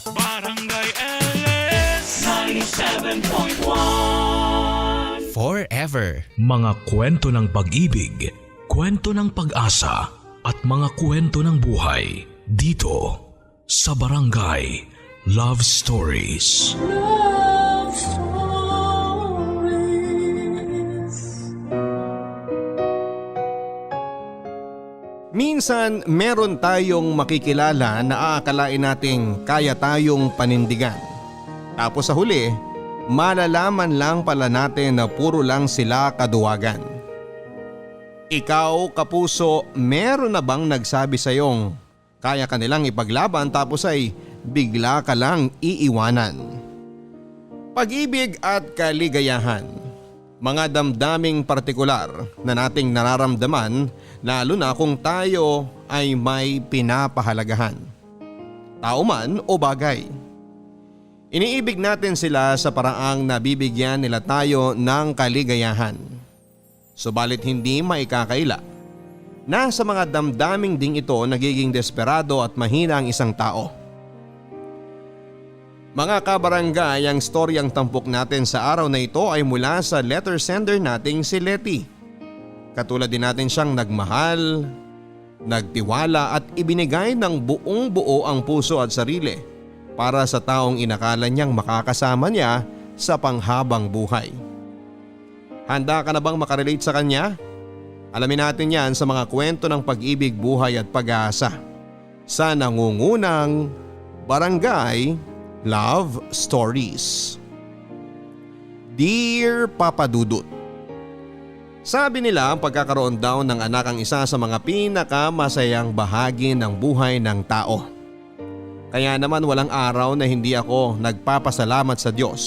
Barangay LS 97.1 Forever. Mga kwento ng pag-ibig, kwento ng pag-asa at mga kwento ng buhay dito sa Barangay Love Stories. Love Stories. Minsan, meron tayong makikilala na aakalain nating kaya tayong panindigan. Tapos sa huli, malalaman lang pala natin na puro lang sila kaduwagan. Ikaw, kapuso, meron na bang nagsabi sa'yong kaya ka nilang ipaglaban tapos ay bigla ka lang iiwanan? Pag-ibig at kaligayahan, mga damdaming partikular na nating nararamdaman lalo na kung tayo ay may pinapahalagahan. Tao man o bagay. Iniibig natin sila sa paraang nabibigyan nila tayo ng kaligayahan. Subalit hindi maikakaila na sa mga damdaming ding ito nagiging desperado at mahina ang isang tao. Mga kabarangay, ang storyang tampok natin sa araw na ito ay mula sa letter sender nating si Letty. Katulad din natin siyang nagmahal, nagtiwala at ibinigay ng buong buo ang puso at sarili para sa taong inakala niyang makakasama niya sa panghabang buhay. Handa ka na bang makarelate sa kanya? Alamin natin yan sa mga kwento ng pag-ibig, buhay at pag-asa sa nangungunang Barangay Love Stories. Dear Papa Dudut, sabi nila ang pagkakaroon daw ng anak ang isa sa mga pinakamasayang bahagi ng buhay ng tao. Kaya naman walang araw na hindi ako nagpapasalamat sa Diyos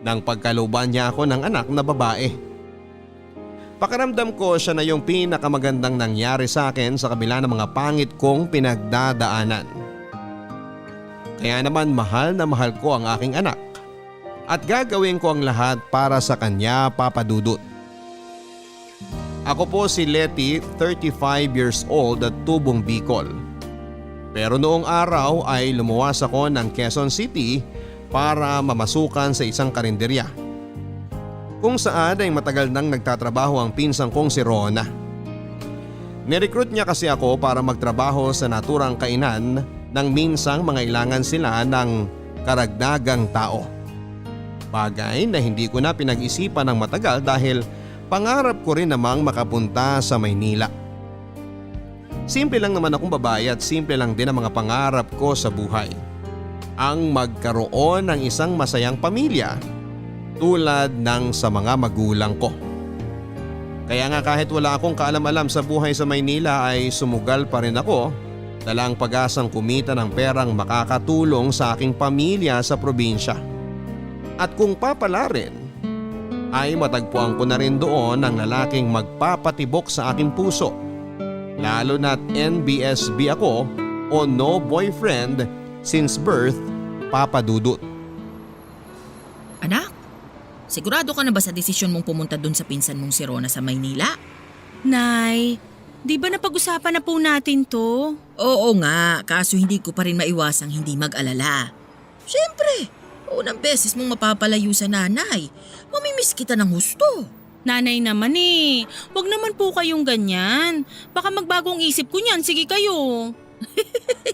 nang pagkalooban niya ako ng anak na babae. Pakiramdam ko siya na yung pinakamagandang nangyari sa akin sa kabila ng mga pangit kong pinagdadaanan. Kaya naman mahal na mahal ko ang aking anak at gagawin ko ang lahat para sa kanya, Papa Dudut. Ako po si Letty, 35 years old at tubong Bicol. Pero noong araw ay lumuwas ako ng Quezon City para mamasukan sa isang karinderya, kung saan ay matagal nang nagtatrabaho ang pinsang kong si Rona. Nirecruit niya kasi ako para magtrabaho sa naturang kainan nang minsang mangailangan sila ng karagdagang tao. Bagay na hindi ko na pinag-isipan ng matagal dahil pangarap ko rin namang makapunta sa Maynila. Simple lang naman akong babae at simple lang din ang mga pangarap ko sa buhay. Ang magkaroon ng isang masayang pamilya tulad ng sa mga magulang ko. Kaya nga kahit wala akong kaalam-alam sa buhay sa Maynila ay sumugal pa rin ako, dala ang pag-asang kumita ng perang makakatulong sa aking pamilya sa probinsya. At kung papala rin, ay matagpuan ko na rin doon ang lalaking magpapatibok sa aking puso. Lalo na't NBSB ako o no boyfriend since birth, Papa Dudut. Anak, sigurado ka na ba sa desisyon mong pumunta dun sa pinsan mong si Rona sa Maynila? Nay, di ba napag-usapan na po natin to? Oo nga, kaso hindi ko pa rin maiwasang hindi mag-alala. Siyempre, unang beses mong mapapalayo sa nanay. Mamimiss kita ng husto. Nanay naman eh, wag naman po kayong ganyan. Baka magbagong isip ko niyan, sige kayo.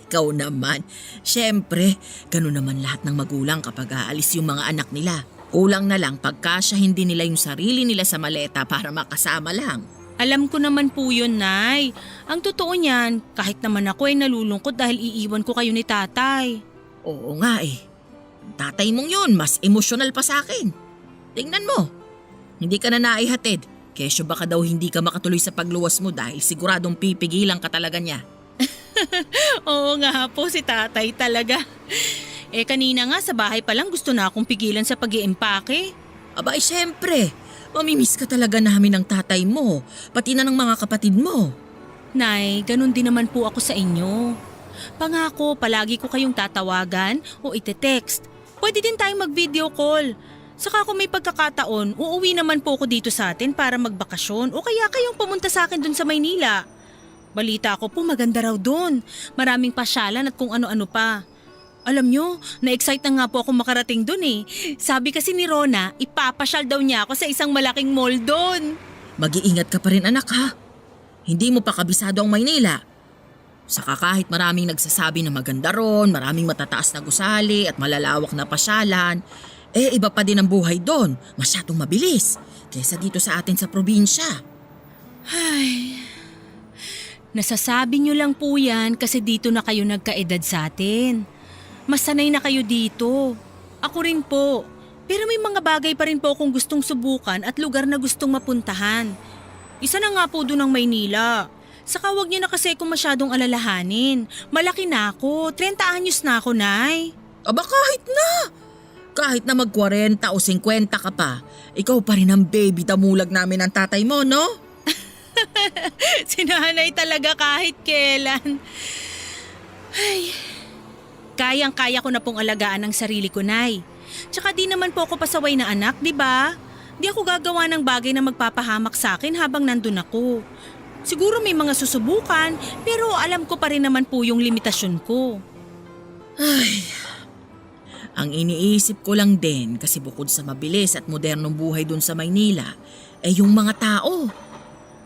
Ikaw naman. Siyempre, ganun naman lahat ng magulang kapag aalis yung mga anak nila. Kulang na lang pagkasya hindi nila yung sarili nila sa maleta para makasama lang. Alam ko naman po yun, Nay. Ang totoo niyan, kahit naman ako ay nalulungkot dahil iiwan ko kayo ni tatay. Oo nga eh. Ang tatay mong yun, mas emosyonal pa sa akin. Tingnan mo, hindi ka na naihatid. Kesyo baka daw hindi ka makatuloy sa pagluwas mo dahil siguradong pipigilan ka talaga niya. Oo nga po, si tatay talaga. Eh kanina nga sa bahay pa lang gusto na akong pigilan sa pag-iimpake. Aba siyempre, mamimiss ka talaga namin ng tatay mo, pati na ng mga kapatid mo. Nay, ganun din naman po ako sa inyo. Pangako, palagi ko kayong tatawagan o ite-text. Pwede din tayong mag-video call. Saka kung may pagkakataon, uuwi naman po ako dito sa atin para magbakasyon o kaya kayong pumunta sa akin dun sa Maynila. Balita ko po maganda raw dun. Maraming pasyalan at kung ano-ano pa. Alam nyo, na-excite na nga po ako makarating dun eh. Sabi kasi ni Rona, ipapasyal daw niya ako sa isang malaking mall dun. Mag-iingat ka pa rin anak ha. Hindi mo pa kabisado ang Maynila. Saka kahit maraming nagsasabi na maganda ron, maraming matataas na gusali at malalawak na pasyalan, iba pa din ang buhay doon. Masyadong mabilis kaysa dito sa atin sa probinsya. Ay, nasasabi nyo lang po yan kasi dito na kayo nagkaedad sa atin. Mas sanay na kayo dito. Ako rin po. Pero may mga bagay pa rin po akong gustong subukan at lugar na gustong mapuntahan. Isa na nga po doon ang Maynila. Saka wag niyo na kasi kung masyadong alalahanin. Malaki na ako. 30 anyos na ako, Nay. Aba kahit na! Kahit na mag-40 o 50 ka pa, ikaw pa rin ang baby damulag namin ng tatay mo, no? Si Nanay talaga kahit kailan. Ay, kayang-kaya ko na pong alagaan ang sarili ko, Nay. Tsaka di naman po ako pasaway na anak, di ba? Di ako gagawa ng bagay na magpapahamak sa akin habang nandun ako. Siguro may mga susubukan, pero alam ko pa rin naman po yung limitasyon ko. Ay, ang iniisip ko lang din kasi bukod sa mabilis at modernong buhay dun sa Maynila, yung mga tao.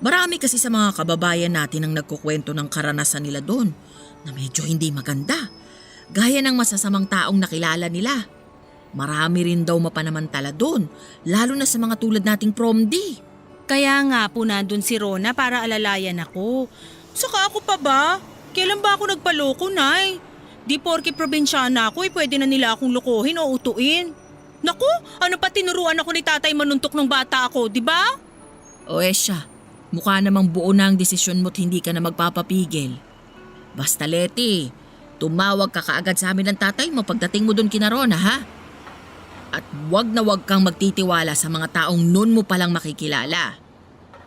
Marami kasi sa mga kababayan natin ang nagkukwento ng karanasan nila dun na medyo hindi maganda. Gaya ng masasamang taong nakilala nila. Marami rin daw mapanamantala dun, lalo na sa mga tulad nating PROMD. Kaya nga po nandun si Rona para alalayan ako. Saka ako pa ba? Kailan ba ako nagpaloko, Nay? Di porke probinsyana ako pwede na nila akong lokohin o utuin. Naku, ano pa tinuruan ako ni tatay manuntok ng bata ako, di ba? O siya, mukha namang buo na ang desisyon mo't hindi ka na magpapapigil. Basta Leti, tumawag ka kaagad sa amin ng tatay mo pagdating mo dun kina Rona, ha? At wag na wag kang magtitiwala sa mga taong noon mo palang makikilala.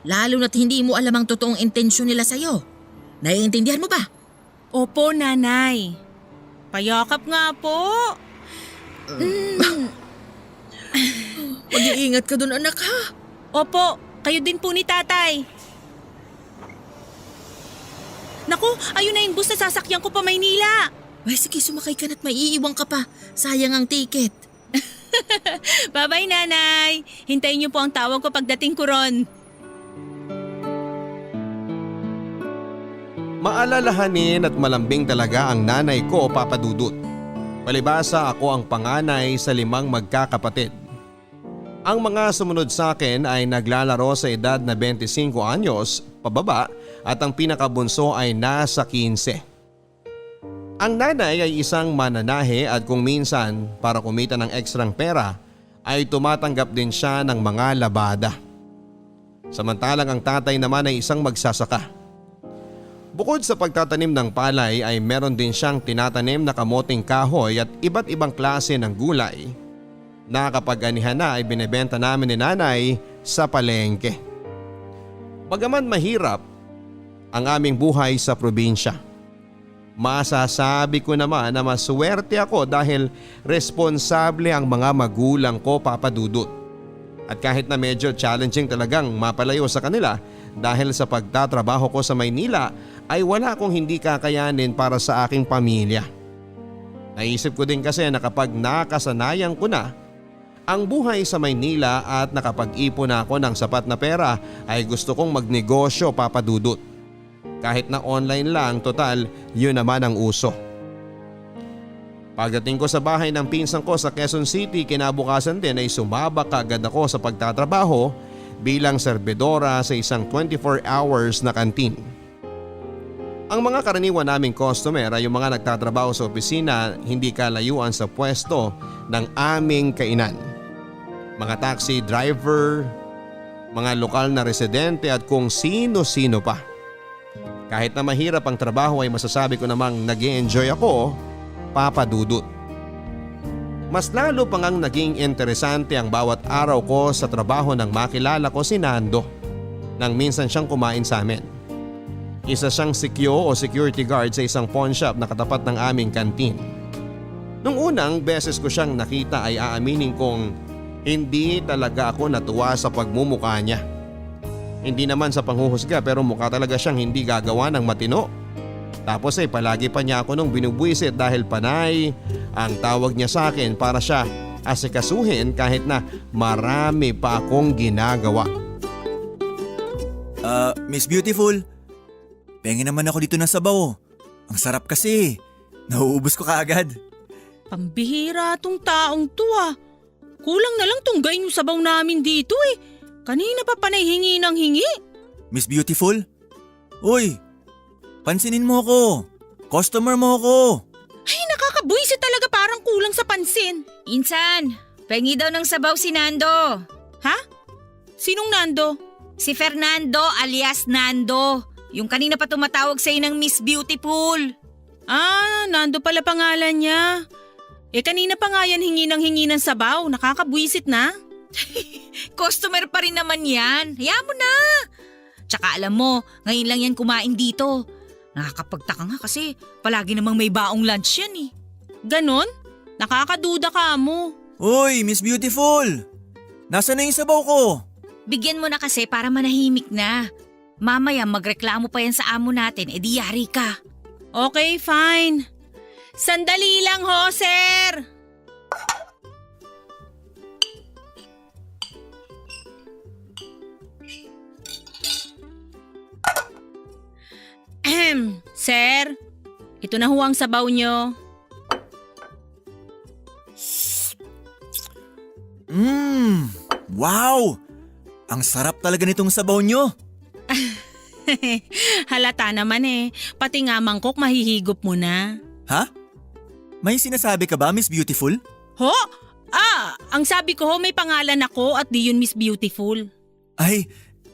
Lalo na't hindi mo alam ang totoong intensyon nila sa'yo. Naiintindihan mo ba? Opo, Nanay. Payakap nga po. Mag-iingat ka dun anak ha. Opo, kayo din po ni tatay. Naku, ayun na yung bus na sasakyan ko pa Maynila. Ay sige, sumakay ka na't maiiwan ka pa. Sayang ang ticket. Bye-bye, Nanay. Hintayin niyo po ang tawag ko pagdating ko ron. Maalalahanin at malambing talaga ang nanay ko, Papa Dudut. Palibasa ako ang panganay sa 5 magkakapatid. Ang mga sumunod sa akin ay naglalaro sa edad na 25 anyos pababa at ang pinakabunso ay nasa 15. Ang nanay ay isang mananahe at kung minsan para kumita ng ekstrang pera ay tumatanggap din siya ng mga labada. Samantalang ang tatay naman ay isang magsasaka. Bukod sa pagtatanim ng palay ay meron din siyang tinatanim na kamoting kahoy at iba't ibang klase ng gulay na kapag anihan na ay binebenta namin ni nanay sa palengke. Bagaman mahirap ang aming buhay sa probinsya, masasabi ko naman na maswerte ako dahil responsable ang mga magulang ko, Papa Dudut. At kahit na medyo challenging talagang mapalayo sa kanila dahil sa pagtatrabaho ko sa Maynila ay wala akong hindi kakayanin para sa aking pamilya. Naisip ko din kasi na kapag nakasanayan ko na ang buhay sa Maynila at nakapag-ipon na ako ng sapat na pera ay gusto kong magnegosyo, Papa Dudut. Kahit na online lang, total yun naman ang uso. Pagdating ko sa bahay ng pinsan ko sa Quezon City, kinabukasan din ay sumabak agad ako sa pagtatrabaho bilang serbedora sa isang 24 hours na kantin. Ang mga karaniwan naming customer ay yung mga nagtatrabaho sa opisina hindi kalayuan sa pwesto ng aming kainan. Mga taxi driver, mga lokal na residente at kung sino-sino pa. Kahit na mahirap ang trabaho ay masasabi ko namang nag-e-enjoy ako, Papa Dudut. Mas lalo pang ang naging interesante ang bawat araw ko sa trabaho nang makilala ko si Nando nang minsan siyang kumain sa amin. Isa siyang sikyo o security guard sa isang pawn shop na katapat ng aming kantin. Nung unang beses ko siyang nakita ay aaminin kong hindi talaga ako natuwa sa pagmumukha niya. Hindi naman sa panghuhusga pero mukha talaga siyang hindi gagawa ng matino. Tapos ay palagi pa niya ako nung binubwisit dahil panay ang tawag niya sa akin para siya asikasuhin kahit na marami pa akong ginagawa. Miss Beautiful, pengin naman ako dito ng sabaw. Ang sarap kasi. Nauubos ko kaagad. Pambihira tong taong to ah. Kulang na lang tong gain yung sabaw namin dito eh. Kanina pa panay hingi ng hingi. Miss Beautiful? Uy, pansinin mo ako. Customer mo ako. Ay, nakakabuisit talaga, parang kulang sa pansin. Insan, pengi daw ng sabaw si Nando. Ha? Sinong Nando? Si Fernando alias Nando. Yung kanina pa tumatawag sa'yo ng Miss Beautiful. Ah, Nando pala pangalan niya. Kanina pa nga yan hingi ng sabaw. Nakakabuisit na. Customer pa rin naman yan. Hayaan mo na. Tsaka alam mo, ngayon lang yan kumain dito. Nakakapagtaka nga kasi palagi namang may baong lunch yan eh. Ganon? Nakakaduda ka mo. Uy, Miss Beautiful. Nasaan na yung sabaw ko? Bigyan mo na kasi para manahimik na. Mamaya magreklamo pa yan sa amo natin, di yari ka. Okay, fine. Sandali lang ho, sir. Sir, ito na ho ang sabaw nyo. Wow! Ang sarap talaga nitong sabaw nyo. Halata naman eh. Pati nga mangkok mahihigop mo na. Ha? May sinasabi ka ba, Miss Beautiful? Ho? Ang sabi ko ho may pangalan ako at di yun Miss Beautiful. Ay,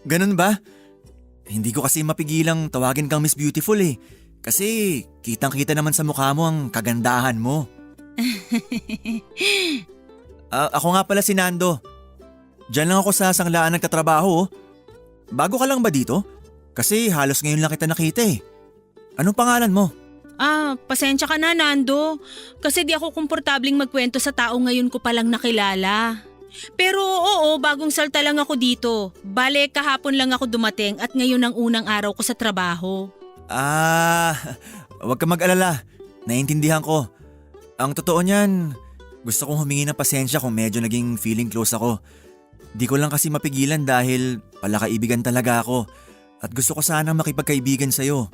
ganun ba? Hindi ko kasi mapigilang tawagin kang Miss Beautiful eh. Kasi kitang-kita naman sa mukha mo ang kagandahan mo. Ako nga pala si Nando. Diyan lang ako sa sanglaan nagtatrabaho. Bago ka lang ba dito? Kasi halos ngayon lang kita nakita eh. Anong pangalan mo? Pasensya ka na Nando. Kasi di ako komportabling magkwento sa tao ngayon ko palang nakilala. Pero oo, bagong salta lang ako dito. Bale, kahapon lang ako dumating at ngayon ang unang araw ko sa trabaho. Huwag ka mag-alala. Naiintindihan ko. Ang totoo niyan, gusto kong humingi ng pasensya kung medyo naging feeling close ako. Di ko lang kasi mapigilan dahil palakaibigan talaga ako at gusto ko sanang makipagkaibigan sa'yo.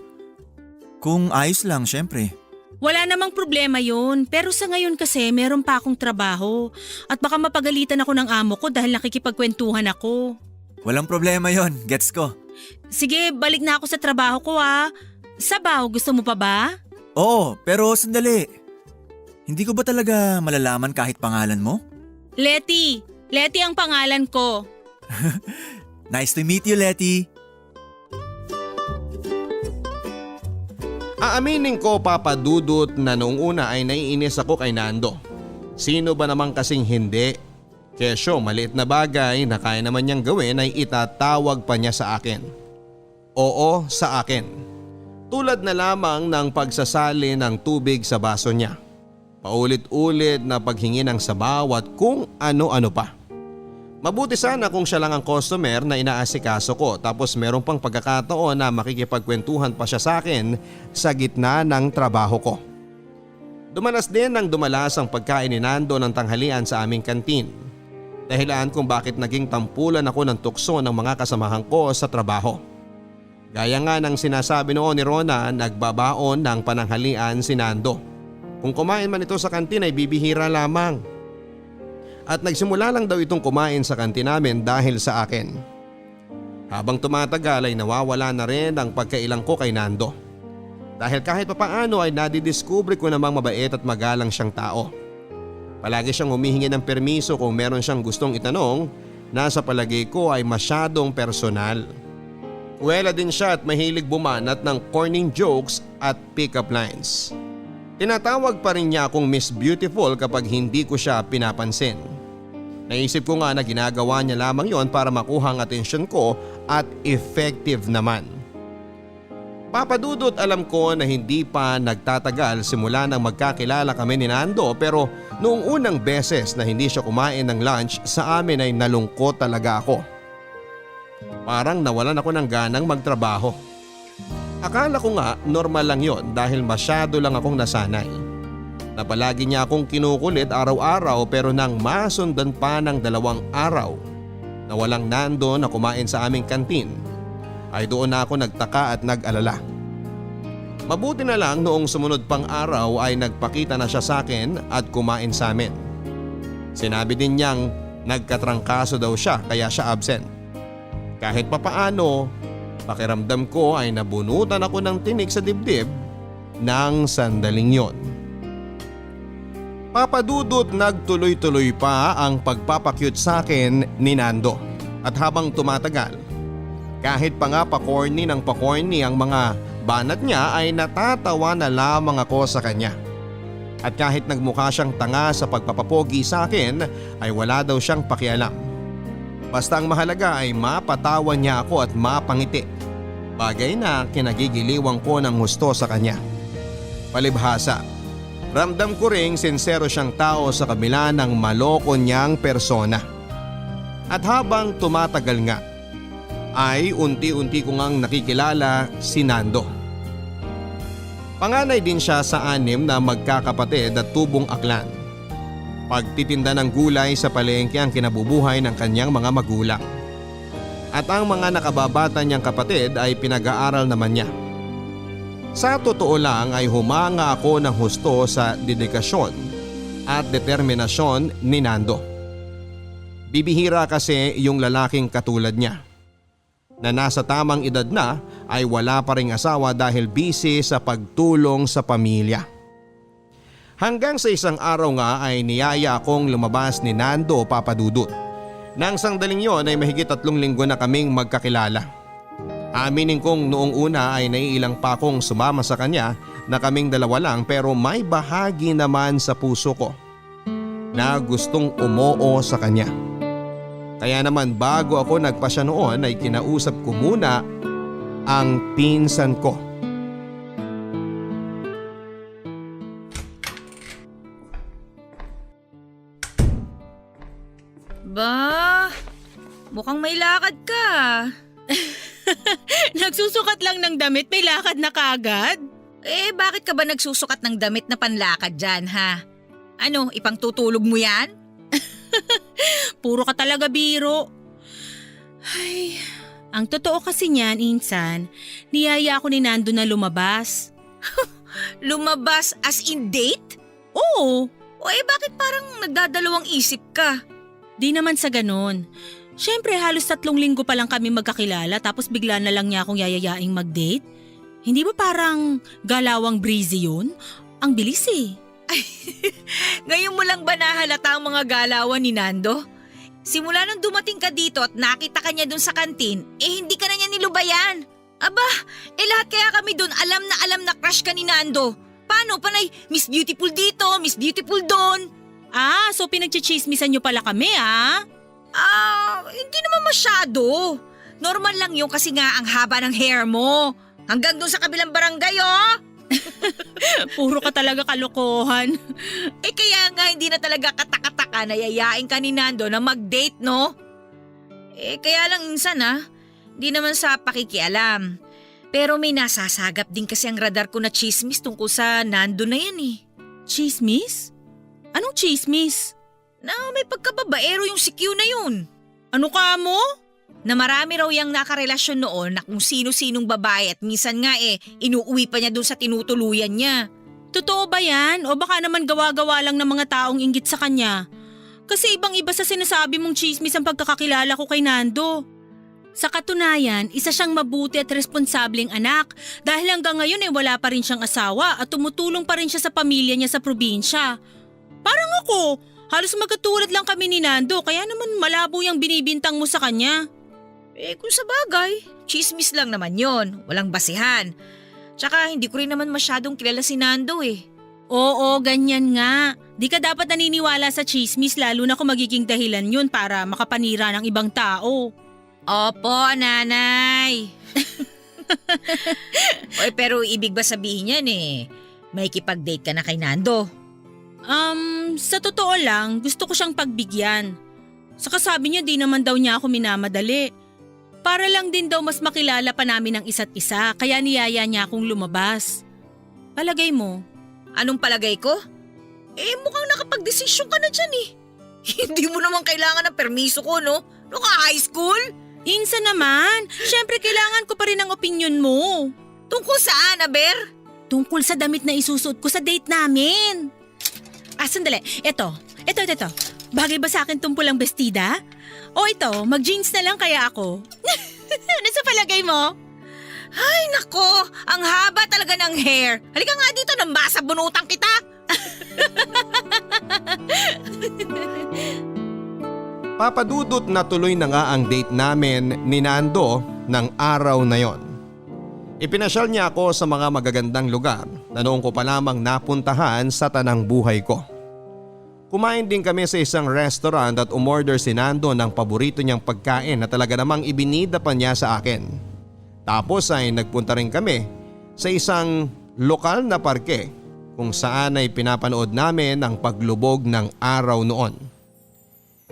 Kung ayos lang, syempre. Wala namang problema yun, pero sa ngayon kasi meron pa akong trabaho at baka mapagalitan ako ng amo ko dahil nakikipagkwentuhan ako. Walang problema yon, gets ko. Sige, balik na ako sa trabaho ko ah. Sabaw, gusto mo pa ba? Oo, pero sandali. Hindi ko ba talaga malalaman kahit pangalan mo? Letty. Letty ang pangalan ko. Nice to meet you, Letty. Aaminin ko, Papa Dudut, na noong una ay naiinis ako kay Nando. Sino ba naman kasing hindi? Kesyo maliit na bagay na kaya naman niyang gawin ay itatawag pa niya sa akin. Oo, sa akin. Tulad na lamang ng pagsasali ng tubig sa baso niya. Paulit-ulit na paghingi ng sabaw at kung ano-ano pa. Mabuti sana kung siya lang ang customer na inaasikaso ko tapos meron pang pagkakataon na makikipagkwentuhan pa siya sa akin sa gitna ng trabaho ko. Dumanas din ng dumalas ang pagkain ni Nando ng tanghalian sa aming kantin. Dahilan kung bakit naging tampulan ako ng tukso ng mga kasamahan ko sa trabaho. Gaya nga ng sinasabi noon ni Rona, nagbabaon ng pananghalian si Nando. Kung kumain man ito sa kantin ay bibihira lamang. At nagsimula lang daw itong kumain sa kantin namin dahil sa akin. Habang tumatagal ay nawawala na rin ang pagkailang ko kay Nando. Dahil kahit papaano ay nadidiskubre ko namang mabait at magalang siyang tao. Palagi siyang humihingi ng permiso kung meron siyang gustong itanong na sa palagay ko ay masyadong personal. Kuwela din siya at mahilig bumanat ng corning jokes at pick-up lines. Tinatawag pa rin niya akong Miss Beautiful kapag hindi ko siya pinapansin. Naisip ko nga na ginagawa niya lamang yon para makuha ang atensyon ko at effective naman. Papadudot, alam ko na hindi pa nagtatagal simula nang magkakilala kami ni Nando pero noong unang beses na hindi siya kumain ng lunch sa amin ay nalungkot talaga ako. Parang nawalan ako ng ganang magtrabaho. Akala ko nga normal lang yon dahil masyado lang akong nasanay. Na palagi niya akong kinukulit araw-araw pero nang masundan pa ng 2 araw na walang Nando na kumain sa aming kantin ay doon na ako nagtaka at nag-alala. Mabuti na lang noong sumunod pang araw ay nagpakita na siya sa akin at kumain sa amin. Sinabi din niyang nagkatrangkaso daw siya kaya siya absent. Kahit papaano, pakiramdam ko ay nabunutan ako ng tinik sa dibdib ng sandaling yon. Papadudot nagtuloy-tuloy pa ang pagpapakyut sa akin ni Nando at habang tumatagal, kahit pa nga pa-corny ng pa-corny ang mga banat niya ay natatawa na lamang ako sa kanya. At kahit nagmukha siyang tanga sa pagpapapogi sa akin ay wala daw siyang pakialam. Basta ang mahalaga ay mapatawa niya ako at mapangiti. Bagay na kinagigiliwang ko ng husto sa kanya. Palibhasa, ramdam ko ring sincero siyang tao sa kabila ng maloko niyang persona. At habang tumatagal nga, ay unti-unti ko ngang nakikilala si Nando. Panganay din siya sa 6 na magkakapatid at tubong aklan. Pagtitinda ng gulay sa palengke ang kinabubuhay ng kanyang mga magulang. At ang mga nakababata niyang kapatid ay pinag-aaral naman niya. Sa totoo lang ay humanga ako ng husto sa dedikasyon at determinasyon ni Nando. Bibihira kasi yung lalaking katulad niya, na nasa tamang edad na ay wala pa ring asawa dahil busy sa pagtulong sa pamilya. Hanggang sa isang araw nga ay niyaya akong lumabas ni Nando Papadudot. Nang sandaling yon ay mahigit 3 linggo na kaming magkakilala. Aminin kong noong una ay naiilang pa akong sumama sa kanya na kaming 2 lang pero may bahagi naman sa puso ko na gustong umoo sa kanya. Kaya naman bago ako nagpasya noon ay kinausap ko muna ang pinsan ko. Ba, mukhang may lakad ka. Nagsusukat lang ng damit, may lakad na kaagad. Eh, bakit ka ba nagsusukat ng damit na panlakad dyan, ha? Ano, ipang tutulog mo yan? Puro ka talaga biro. Ay, ang totoo kasi niyan, Insan, niyaya ako ni Nando na lumabas. Lumabas as in date? Oo, O eh, bakit parang nagdadalawang isip ka? di naman sa ganon. Siyempre halos 3 linggo pa lang kami magkakilala tapos bigla na lang niya akong yayayaing mag-date. Hindi ba parang galawang breezy yun? Ang bilis eh. Ngayon mo lang ba nahalata ang mga galawan ni Nando? Simula nung dumating ka dito at nakita ka niya dun sa kantin, eh hindi ka na niya nilubayan. Aba, eh lahat kaya kami dun alam na crush ka ni Nando. Paano, panay Miss Beautiful dito, Miss Beautiful doon? Ah, so pinagchichismisan niyo pala kami ah? Hindi naman masyado. Normal lang yun kasi nga ang haba ng hair mo. Hanggang dun sa kabilang barangay oh. Puro ka talaga kalokohan. Eh kaya nga hindi na talaga katakataka na yayain ka ni Nando na mag-date, no? Eh kaya lang insan hindi naman sa pakikialam. Pero may nasasagap din kasi ang radar ko na chismis tungkol sa Nando na yan eh. Chismis? Anong chismis? Na may pagkababaero yung si Q na yun. Ano ka mo? Na marami raw yung nakarelasyon noon na kung sino-sinong babae at minsan nga inuuwi pa niya dun sa tinutuluyan niya. Totoo ba yan? O baka naman gawa-gawa lang ng mga taong inggit sa kanya? Kasi ibang-iba sa sinasabi mong chismis ang pagkakakilala ko kay Nando. Sa katunayan, isa siyang mabuti at responsableng anak dahil hanggang ngayon wala pa rin siyang asawa at tumutulong pa rin siya sa pamilya niya sa probinsya. Parang ako, halos magkatulad lang kami ni Nando kaya naman malabo yung binibintang mo sa kanya. Eh kung sa bagay, chismis lang naman yon, walang basihan. Tsaka hindi ko rin naman masyadong kilala si Nando eh. Oo, ganyan nga. Di ka dapat naniniwala sa chismis lalo na kung magiging dahilan yun para makapanira ng ibang tao. Opo, nanay. Oy, pero ibig ba sabihin yan may kipag-date ka na kay Nando? Sa totoo lang, gusto ko siyang pagbigyan. Saka sabi niya di naman daw niya ako minamadali. Para lang din daw mas makilala pa namin ang isa't isa, kaya niyaya niya akong lumabas. Palagay mo? Anong palagay ko? Mukhang nakapag-desisyon ka na dyan eh. Hindi mo naman kailangan ng permiso ko, no? Nung high school? Insa naman, syempre kailangan ko pa rin ang opinion mo. Tungkol saan, Aber? Tungkol sa damit na isusuot ko sa date namin. Sandali. Ito. Bagay ba sa akin tong pulang bestida? O ito, mag-jeans na lang kaya ako. Ano sa palagay mo? Ay, nako. Ang haba talaga ng hair. Halika nga dito nang masabunutan kita. Papadudot na tuloy na nga ang date namin ni Nando ng araw na yon. Ipinasyal niya ako sa mga magagandang lugar na noong ko pa lamang napuntahan sa tanang buhay ko. Kumain din kami sa isang restaurant at umorder si Nando ng paborito niyang pagkain na talaga namang ibinida pa niya sa akin. Tapos ay nagpunta rin kami sa isang lokal na parke kung saan ay pinapanood namin ang paglubog ng araw noon.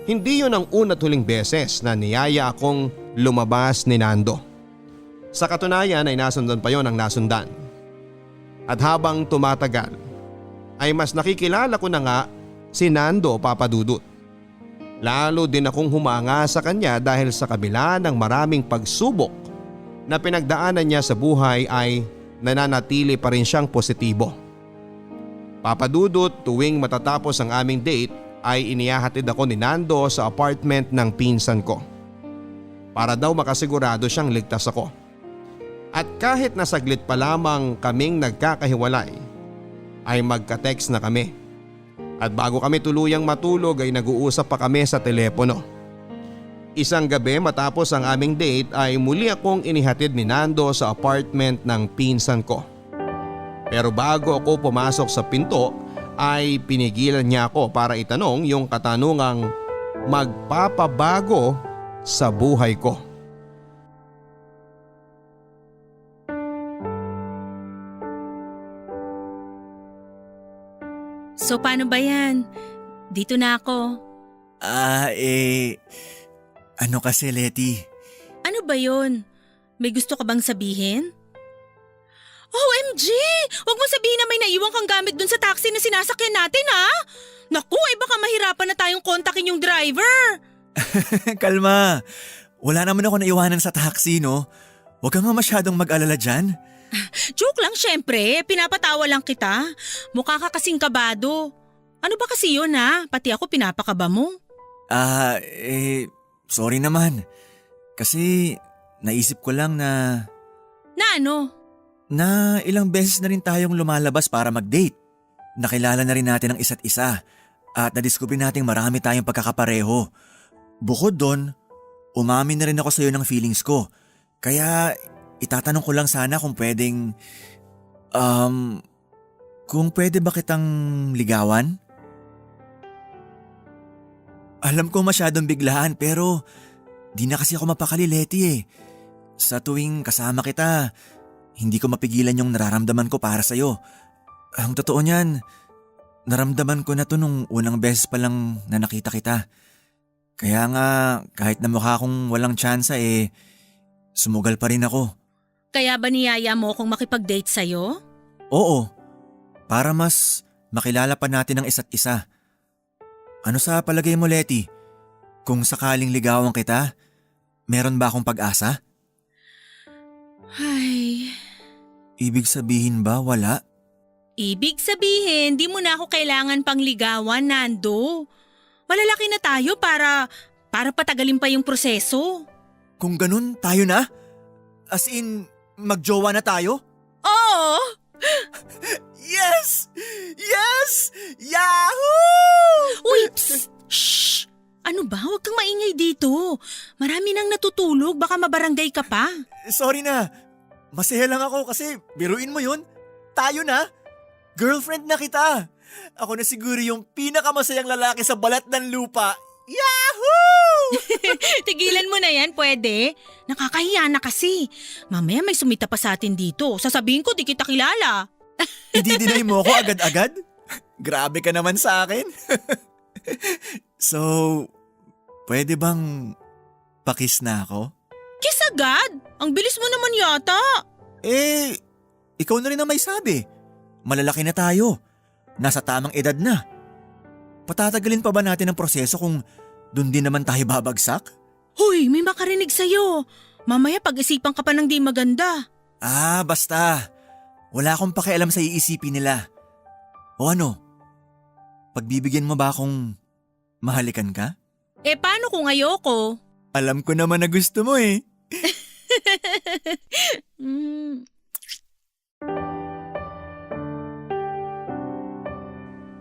Hindi yun ang una't huling beses na niyaya akong lumabas ni Nando. Sa katunayan ay nasundan pa yon ang nasundan. At habang tumatagal ay mas nakikilala ko na nga si Nando, Papadudot. Lalo din akong humanga sa kanya dahil sa kabila ng maraming pagsubok na pinagdaanan niya sa buhay ay nananatili pa rin siyang positibo. Papadudot, tuwing matatapos ang aming date ay inihahatid ako ni Nando sa apartment ng pinsan ko. Para daw makasigurado siyang ligtas ako. At kahit na saglit pa lamang kaming nagkakahiwalay ay magka-text na kami. At bago kami tuluyang matulog ay nag-uusap pa kami sa telepono. Isang gabi matapos ang aming date ay muli akong inihatid ni Nando sa apartment ng pinsan ko. Pero bago ako pumasok sa pinto ay pinigilan niya ako para itanong yung katanungang magpapabago sa buhay ko. So paano ba yan? Dito na ako. Ano kasi, Letty? Ano ba yon? May gusto ka bang sabihin? OMG! Huwag mo sabihin na may naiwan kang gamit dun sa taxi na sinasakyan natin, ha? Naku, baka mahirapan na tayong kontakin yung driver. Kalma. Wala naman ako naiwanan sa taxi, no? Huwag ka nga masyadong mag-alala dyan. Joke lang syempre, pinapatawa lang kita. Mukha ka kasing kabado. Ano ba kasi yun, ha? Pati ako pinapakaba mo. Sorry naman. Kasi naisip ko lang na… Na ano? Na ilang beses na rin tayong lumalabas para mag-date. Nakilala na rin natin ang isa't isa at nadiskubre nating marami tayong pagkakapareho. Bukod doon, umamin na rin ako sa'yo ng feelings ko. Kaya itatanong ko lang sana kung pwedeng… kung pwede ba kitang ligawan? Alam ko masyadong biglaan pero di na kasi ako mapakali, Letty eh. Sa tuwing kasama kita, hindi ko mapigilan yung nararamdaman ko para sa'yo. Ang totoo niyan, naramdaman ko na to nung unang beses pa lang na nakita kita. Kaya nga kahit na mukha akong walang tsansa sumugal pa rin ako. Kaya ba niyaya mo akong makipag-date sa'yo? Oo, para mas makilala pa natin ang isa't isa. Ano sa palagay mo, Letty? Kung sakaling ligawan kita, meron ba akong pag-asa? Ay… Ibig sabihin ba wala? Ibig sabihin, di mo na ako kailangan pang ligawan, Nando. Malalaki na tayo para patagalin pa yung proseso. Kung ganun, tayo na? As in, magjowa na tayo? Oo! Yes! Yes! Yahoo! Uy, psst! Shh! Ano ba? Huwag kang maingay dito. Marami nang natutulog, baka mabarangay ka pa. Sorry na. Masaya lang ako kasi biruin mo yun. Tayo na. Girlfriend na kita. Ako na siguro yung pinakamasayang lalaki sa balat ng lupa. Yahoo! Tigilan mo na yan, pwede? Nakakahiya na kasi. Mamaya may sumita pa sa atin dito. Sasabihin ko di kita kilala. Ididinay mo ako agad-agad? Grabe ka naman sa akin. So, pwede bang pakis na ako? Kiss agad? Ang bilis mo naman yata. Ikaw na rin ang may sabi. Malalaki na tayo. Nasa tamang edad na. Patatagalin pa ba natin ang proseso kung dun din naman tayo babagsak? Hoy, may makarinig sa'yo. Mamaya pag-isipan ka pa ng di maganda. Basta. Wala akong pakialam sa iisipin nila. O ano? Pagbibigyan mo ba akong mahalikan ka? Paano kung ayoko? Alam ko naman na gusto mo eh.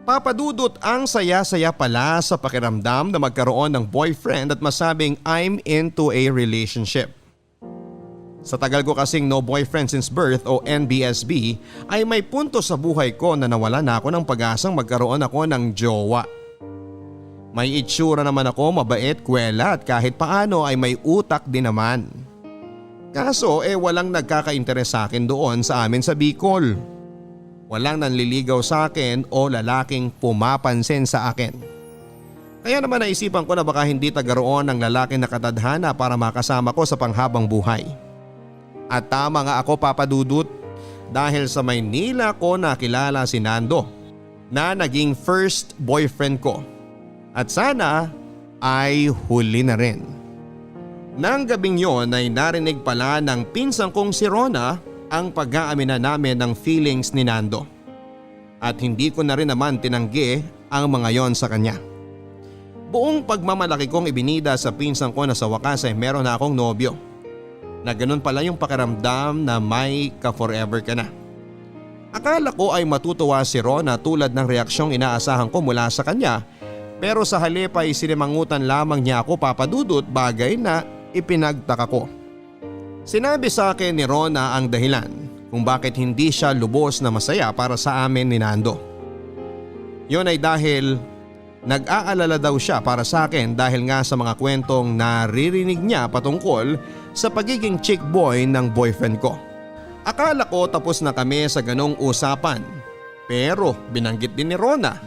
Papadudot, ang saya-saya pala sa pakiramdam na magkaroon ng boyfriend at masabing I'm into a relationship. Sa tagal ko kasing no boyfriend since birth o NBSB ay may punto sa buhay ko na nawala na ako ng pag-asang magkaroon ako ng jowa. May itsura naman ako, mabait, kwela at kahit paano ay may utak din naman. Kaso walang nagkaka-interes sa akin doon sa amin sa Bicol. Walang nanliligaw sa akin o lalaking pumapansin sa akin. Kaya naman naisipan ko na baka hindi tagaroon ng lalaking nakatadhana para makasama ko sa panghabang buhay. At tama nga ako, Papadudut, dahil sa Maynila ko nakilala si Nando na naging first boyfriend ko. At sana ay huli na rin. Nang gabing yon ay narinig pala ng pinsang kong si Rona ang pag-aamina namin ng feelings ni Nando. At hindi ko na rin naman tinanggi ang mga yon sa kanya. Buong pagmamalaki kong ibinida sa pinsang ko na sa wakas ay meron na akong nobyo. Na ganun pala yung pakiramdam na may ka-forever ka na. Akala ko ay matutuwa si Rona tulad ng reaksyong inaasahan ko mula sa kanya, pero sa halip ay sinimangutan lamang niya ako, Papadudut, bagay na ipinagtaka ko. Sinabi sa akin ni Rona ang dahilan kung bakit hindi siya lubos na masaya para sa amin ni Nando. Yon ay dahil nag-aalala daw siya para sa akin dahil nga sa mga kwentong naririnig niya patungkol sa pagiging chick boy ng boyfriend ko. Akala ko tapos na kami sa ganong usapan, pero binanggit din ni Rona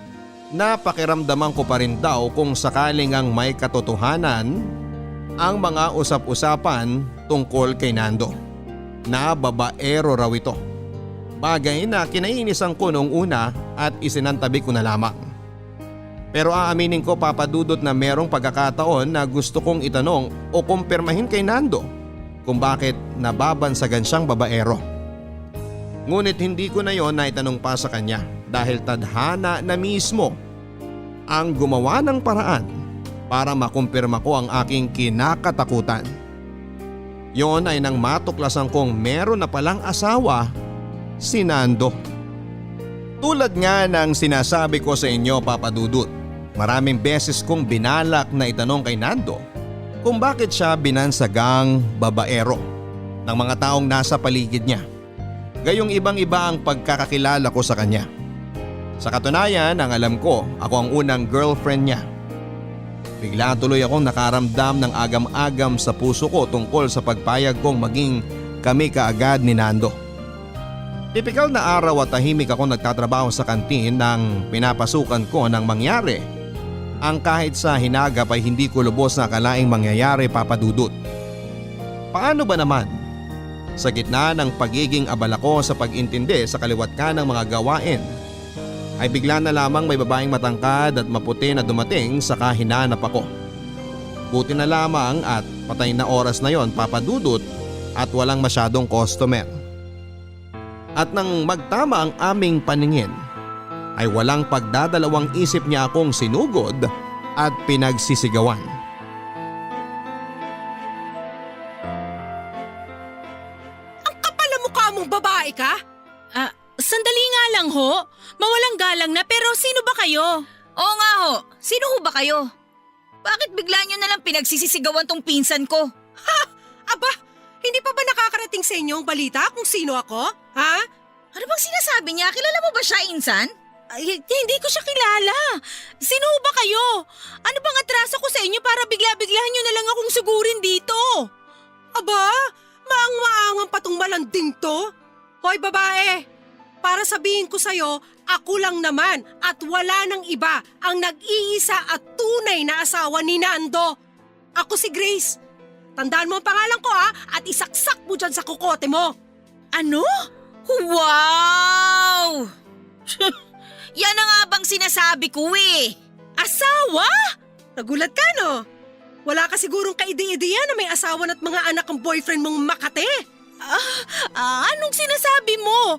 na pakiramdaman ko pa rin daw kung sakaling ang may katotohanan ang mga usap-usapan tungkol kay Nando. Na babaero raw ito. Bagay na kinainisan ko noong una at isinantabi ko na lamang. Pero aaminin ko, Papadudot, na merong pagkakataon na gusto kong itanong o kumpirmahin kay Nando kung bakit nababansagan siyang babaero. Ngunit hindi ko na yon naitanong pa sa kanya dahil tadhana na mismo ang gumawa ng paraan para makumpirma ko ang aking kinakatakutan. Yon ay nang matuklasan kong meron na palang asawa si Nando. Tulad nga ng sinasabi ko sa inyo, Papadudut, maraming beses kong binalak na itanong kay Nando kung bakit siya binansagang babaero ng mga taong nasa paligid niya. Gayong ibang-iba ang pagkakakilala ko sa kanya. Sa katunayan, ang alam ko, ako ang unang girlfriend niya. Bigla tuloy akong nakaramdam ng agam-agam sa puso ko tungkol sa pagpayag kong maging kami kaagad ni Nando. Tipikal na araw at tahimik ako nagtatrabaho sa kantin nang pinapasukan ko ng mangyari. Ang kahit sa hinagap ay hindi ko lubos na akalaing mangyayari, Papadudut. Paano ba naman? Sa gitna ng pagiging abala ko sa pag-intindi sa kaliwat ka ng mga gawain, ay bigla na lamang may babaeng matangkad at maputi na dumating saka hinanap ako. Buti na lamang at patay na oras na yon, Papadudut, at walang masyadong customer. At nang magtama ang aming paningin, ay walang pagdadalawang isip niya akong sinugod at pinagsisigawan. Ang kapal na mukha mong babae ka? Sandali nga lang ho. Mawalang galang na, pero sino ba kayo? Oo nga ho, sino ho ba kayo? Bakit bigla nyo na lang pinagsisisigawan tong pinsan ko? Aba, hindi pa ba nakakarating sa inyo ang balita kung sino ako? Ha? Ano bang sinasabi niya? Kilala mo ba siya, Insan? Ay, hindi ko siya kilala. Sino ho ba kayo? Ano bang atraso ko sa inyo para bigla-biglahan nyo na lang akong sugurin dito? Aba, maang-maangang patong malanding to. Hoy babae, para sabihin ko sa'yo, ako lang naman at wala nang iba ang nag-iisa at tunay na asawa ni Nando. Ako si Grace. Tandaan mo ang pangalan ko at isaksak mo dyan sa kukote mo. Ano? Wow! Yan na nga bang sinasabi ko eh. Asawa? Nagulat ka no? Wala ka sigurong kaide-ideya na may asawa at mga anak ang boyfriend mong Makate. Anong sinasabi mo?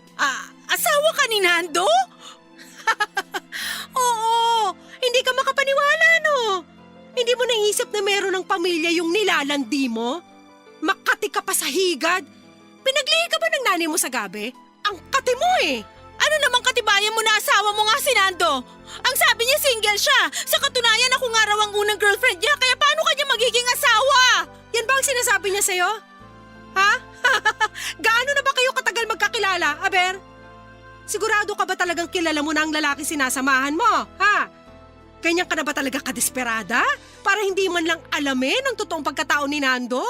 Asawa ka ni Nando? Oo, hindi ka makapaniwala no. Hindi mo naisip na meron ng pamilya yung nilalandi mo? Makati ka pa sa higad. Pinaglihi ka ba ng nanay mo sa gabi? Ang kati mo eh. Ano namang katibayan mo na asawa mo nga si Nando? Ang sabi niya single siya. Sa katunayan ako nga raw ang unang girlfriend niya, kaya paano kanya magiging asawa? Yan ba ang sinasabi niya sa'yo? Ha? Gaano na ba kayo katagal magkakilala, Aber? Sigurado ka ba talagang kilala mo na ang lalaki sinasamahan mo? Ha? Ganyan ka na ba talaga kadesperada? Para hindi man lang alamin ang totoong pagkatao ni Nando?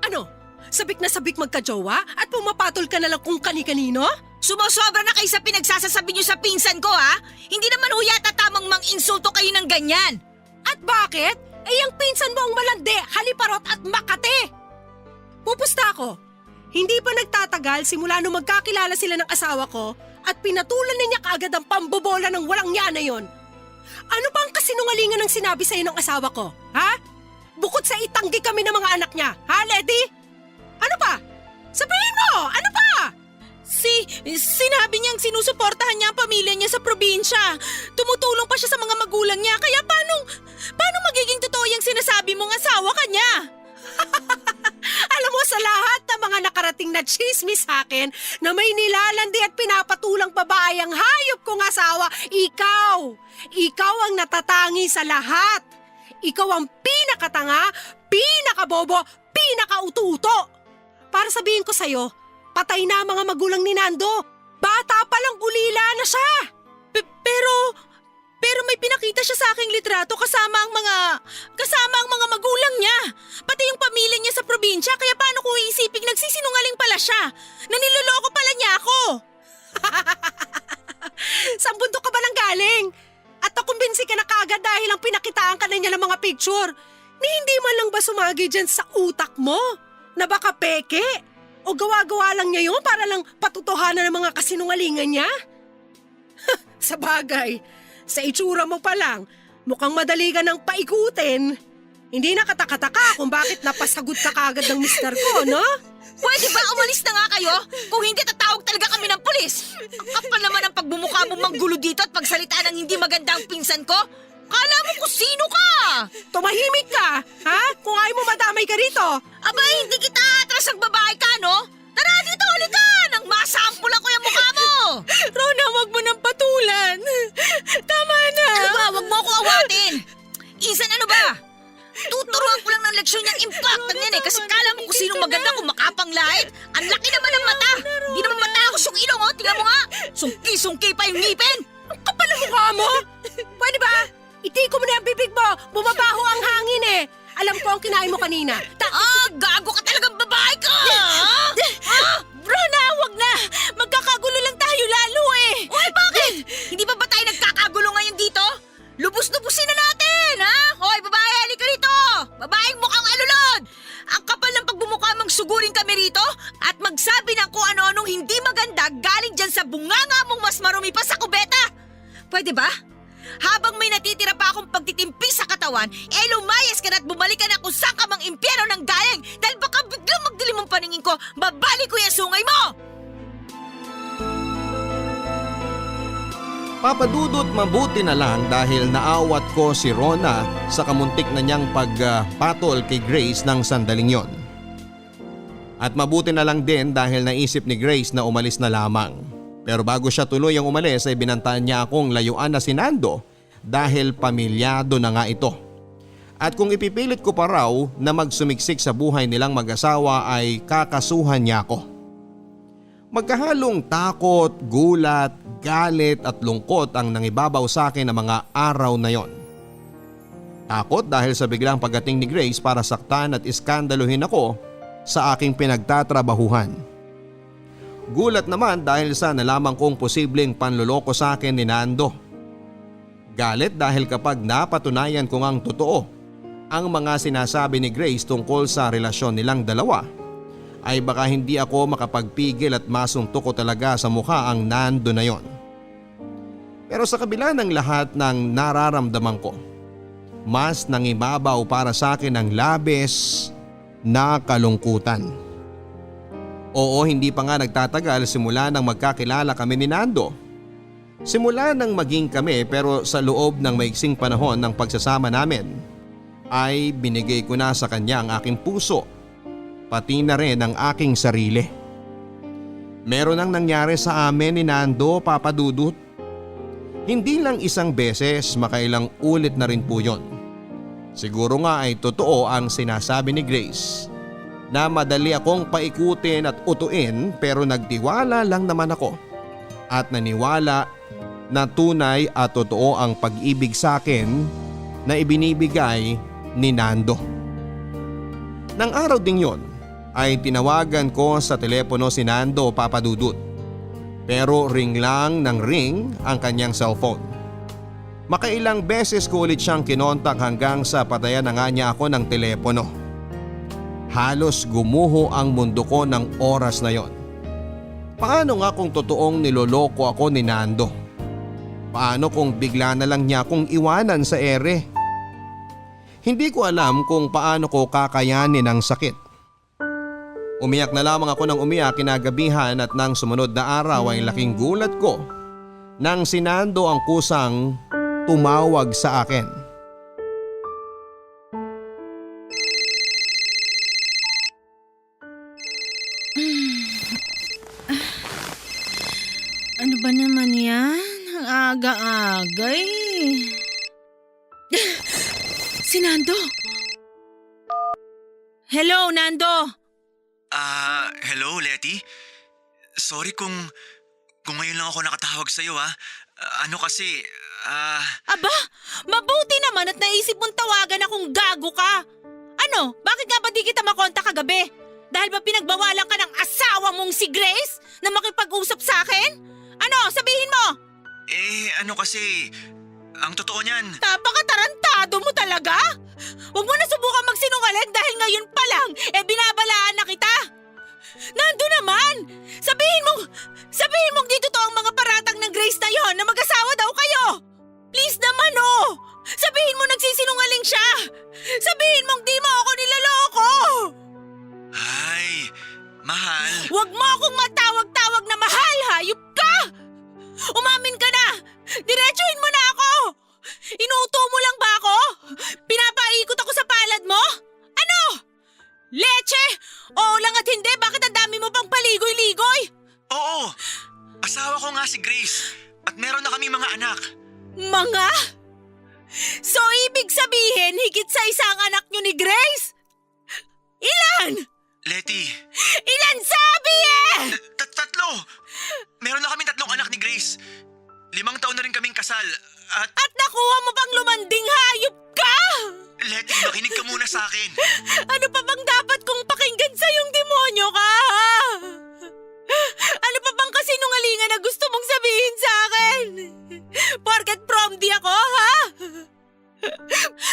Ano? Sabik na sabik magka-jowa at pumapatol ka na lang kung kani-kanino? Sumosobra na kayo sa pinagsasasabi niyo sa pinsan ko Hindi naman ho yata tamang mang-insulto kayo ng ganyan. At bakit? Ang pinsan mo ang malandi, haliparot at makate. Pupusta ako. Hindi pa nagtatagal simula nung magkakilala sila ng asawa ko at pinatulan na niya kaagad ang pambobola ng walang niya na yon. Ano ba ang kasinungalingan ng sinabi sa'yo ng asawa ko? Ha? Bukod sa itanggi kami ng mga anak niya. Ha, Lady? Ano pa? Sabihin mo! Ano pa? Sinabi niyang sinusuportahan niya ang pamilya niya sa probinsya. Tumutulong pa siya sa mga magulang niya. Kaya paano magiging totoo yung sinasabi mong asawa ka niya? Alam mo, sa lahat ng mga nakarating na chismis sa akin na may nilalandi at pinapatulang babae ang hayop kong asawa, ikaw ang natatangi sa lahat. Ikaw ang pinakatanga, pinakabobo, pinakauto-uto. Para sabihin ko sa'yo, patay na ang mga magulang ni Nando. Bata pa lang ulila na siya. Pero may pinakita siya sa aking litrato kasama ang mga magulang niya. Pati yung pamilya niya sa probinsya, kaya paano ko iisiping nagsisinungaling pala siya? Naniloloko pala niya ako. Saan bundok ka ba nang galing? At nakumbinsi ka na kaagad dahil ang pinakitaan ka na niya ng mga picture. Ni hindi man lang ba sumagi dyan sa utak mo? Na baka peke? O gawa-gawa lang niya yun para lang patutuhanan ng mga kasinungalingan niya? Sa bagay, sa itsura mo pa lang, mukhang madali ka ng paikutin. Hindi na katakataka kung bakit napasagot ka kagad ng mister ko, no? Pwede ba umalis na nga kayo? Kung hindi, tatawag talaga kami ng pulis. Ang kapal naman ang pagmumukha mo manggulo dito at pagsalita ng hindi maganda ang pinsan ko. Kala mo kung sino ka? Tumahimik ka, ha? Kung ayaw mo madamay ka rito. Aba, hindi kita atras ang babae ka, no? Tara dito, halika! Nang masampulan ko yung mukha mo! Rona, wag mo nang patulan. Tama na. Ano ba? Wag mo ako awatin! Insan, ano ba? Tuturuan ko lang ng leksyon yung impact yan kasi kala mo kung sinong maganda kung makapanglait. Ang laki naman ng mata! Hindi naman matahos yung ilong, oh! Tingnan mo nga! Sungki-sungki pa yung ngipin! Ang kapal ng mukha mo! Pwede ba? Itiko mo na ang bibig mo! Bumabaho ang hangin eh! Alam ko ang kinain mo kanina. Gago ka talagang babae ka! Rona, wag na. Magkakagulo lang tayo lalo eh. Uy, bakit? Hindi ba tayo nagkakagulo ngayon dito? Lubos-lubusin na natin, ha? Hoy, babae, halika rito! Babaeng mukhang alulod! Ang kapal ng pagbumukha mong sugurin kami rito at magsabi ng kung ano-anong hindi maganda galing dyan sa bunganga mong mas marumi pa sa kubeta. Pwede ba? Habang may natitira pa akong pagtitimpi sa katawan, lumayas ka na at bumalik ka na kung saan ka mang impyerno ng galing dahil baka biglang magdilim ang paningin ko, babalik ko yung sungay mo! Papadudot mabuti na lang dahil naawat ko si Rona sa kamuntik na niyang pagpatol kay Grace ng sandaling yon. At mabuti na lang din dahil naisip ni Grace na umalis na lamang. Pero bago siya tuluyang umalis ay binantaan niya akong layuan na si Nando dahil pamilyado na nga ito. At kung ipipilit ko pa raw na magsumiksik sa buhay nilang mag-asawa ay kakasuhan niya ako. Magkahalong takot, gulat, galit at lungkot ang nangibabaw sa akin ng mga araw na yon. Takot dahil sa biglang pagdating ni Grace para saktan at iskandaluhin ako sa aking pinagtatrabahuhan. Gulat naman dahil sa nalaman kong posibleng panloloko sa akin ni Nando. Galit dahil kapag napatunayan ko ngang totoo ang mga sinasabi ni Grace tungkol sa relasyon nilang dalawa, ay baka hindi ako makapagpigil at masuntok ko talaga sa mukha ang Nando na yon. Pero sa kabila ng lahat ng nararamdaman ko, mas nangibabaw para sa akin ang labis na kalungkutan. Oo, hindi pa nga nagtatagal simula nang magkakilala kami ni Nando. Simula nang maging kami, pero sa loob ng maiksing panahon ng pagsasama namin ay binigay ko na sa kanya ang aking puso, pati na rin ang aking sarili. Meron ang nangyari sa amin ni Nando, Papa Dudut. Hindi lang isang beses, makailang ulit na rin po yon. Siguro nga ay totoo ang sinasabi ni Grace na madali akong paikutin at utuin, pero nagtiwala lang naman ako at naniwala na tunay at totoo ang pag-ibig sa akin na ibinibigay ni Nando. Nang araw ding yon ay tinawagan ko sa telepono si Nando, Papa Dudut. Pero ring lang ng ring ang kanyang cellphone. Makailang beses ko ulit siyang kinontak hanggang sa patayan na nga niya ako ng telepono. Halos gumuho ang mundo ko ng oras na yon. Paano nga kung totoong niloloko ako ni Nando? Paano kung bigla na lang niya akong iwanan sa ere? Hindi ko alam kung paano ko kakayanin ang sakit. Umiyak na lamang ako ng umiyak kinagabihan at nang sumunod na araw ay laking gulat ko nang si Nando ang kusang tumawag sa akin. Ano ba naman yan? Ang aga-aga Si Nando! Hello, Nando! Hello, Letty? Sorry kung ngayon lang ako nakatawag sa'yo ha. Aba, mabuti naman at naisip mong tawagan akong gago ka. Ano, bakit nga ba di kita makontak kagabi? Dahil ba pinagbawalan ka ng asawa mong si Grace na makipag-usap sa akin? Ano, sabihin mo? Ang totoo niyan. Napakatarantado mo talaga? Huwag mo na subukan magsinungaling dahil ngayon pa lang, binabalaan na kita. Nando naman! Sabihin mong di totoo ang mga paratang ng Grace na yon na mag-asawa daw kayo! Please naman Sabihin mo nagsisinungaling siya! Sabihin mong di mo ako nilaloko! Ay, mahal. Huwag mo akong matawag-tawag na mahal, hayop ka! Umamin ka na! Diretsuhin mo na ako! Inuuto mo lang ba ako? Pinapaikot ako sa palad mo? Ano? Leche! Oo lang at hindi, bakit ang dami mo pang paligoy-ligoy? Oo, asawa ko nga si Grace at meron na kami mga anak. Mga? So ibig sabihin, higit sa isang anak nyo ni Grace? Ilan? Letty. Ilan sabi Tatlo! Meron na kami 3 anak ni Grace. 5 taon na rin kaming kasal at… At nakuha mo pang lumanding, hayop ka! Letty, makinig ka muna sa akin. Ano pa bang dapat kong pakinggan sa yung demonyo ka? Ano pa bang kasinungalingan na gusto mong sabihin sa akin? Porket prom di ako, ha?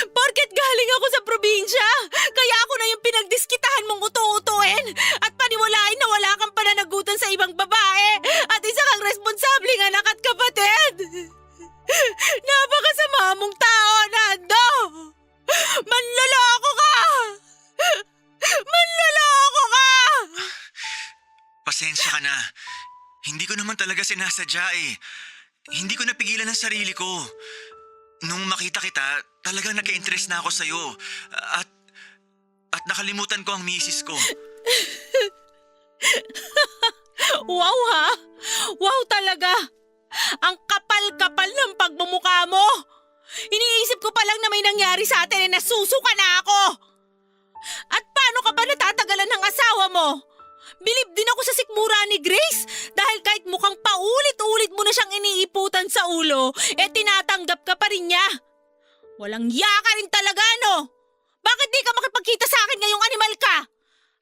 Porket galing ako sa probinsya, kaya ako na yung pinagdiskitahan mong utu-utuin at paniwalain na wala kang pananagutan sa ibang babae at isa kang responsableng anak at kapatid. Napakasama mong tao, Nando! Manloloko ka! Manloloko ka! Pasensya ka na. Hindi ko naman talaga sinasadya eh. Hindi ko napigilan ang sarili ko. Nung makita kita, talagang nagka-interest na ako sa'yo. At nakalimutan ko ang misis ko. Wow ha? Wow talaga! Ang kapal-kapal ng pagmumukha mo! Iniisip ko pa lang na may nangyari sa atin na nasusuka na ako! At paano ka ba natatagalan ng asawa mo? Bilib din ako sa sikmura ni Grace dahil kahit mukhang paulit-ulit mo na siyang iniiputan sa ulo, tinatanggap ka pa rin niya. Walang ya ka rin talaga, no? Bakit di ka makipagkita sa akin ngayong animal ka?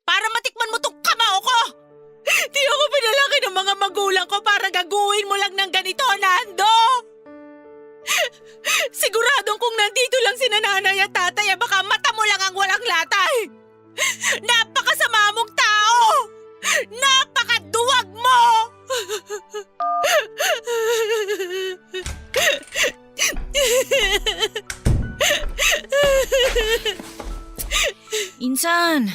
Para matikman mo tong kamao ko! Di ako pinalaki ng mga magulang ko para gaguhin mo lang ng ganito, Nando! Siguradong kung nandito lang si nanay at tatay, baka mata Napakasama mong tao! Napakaduwag mo! Insan,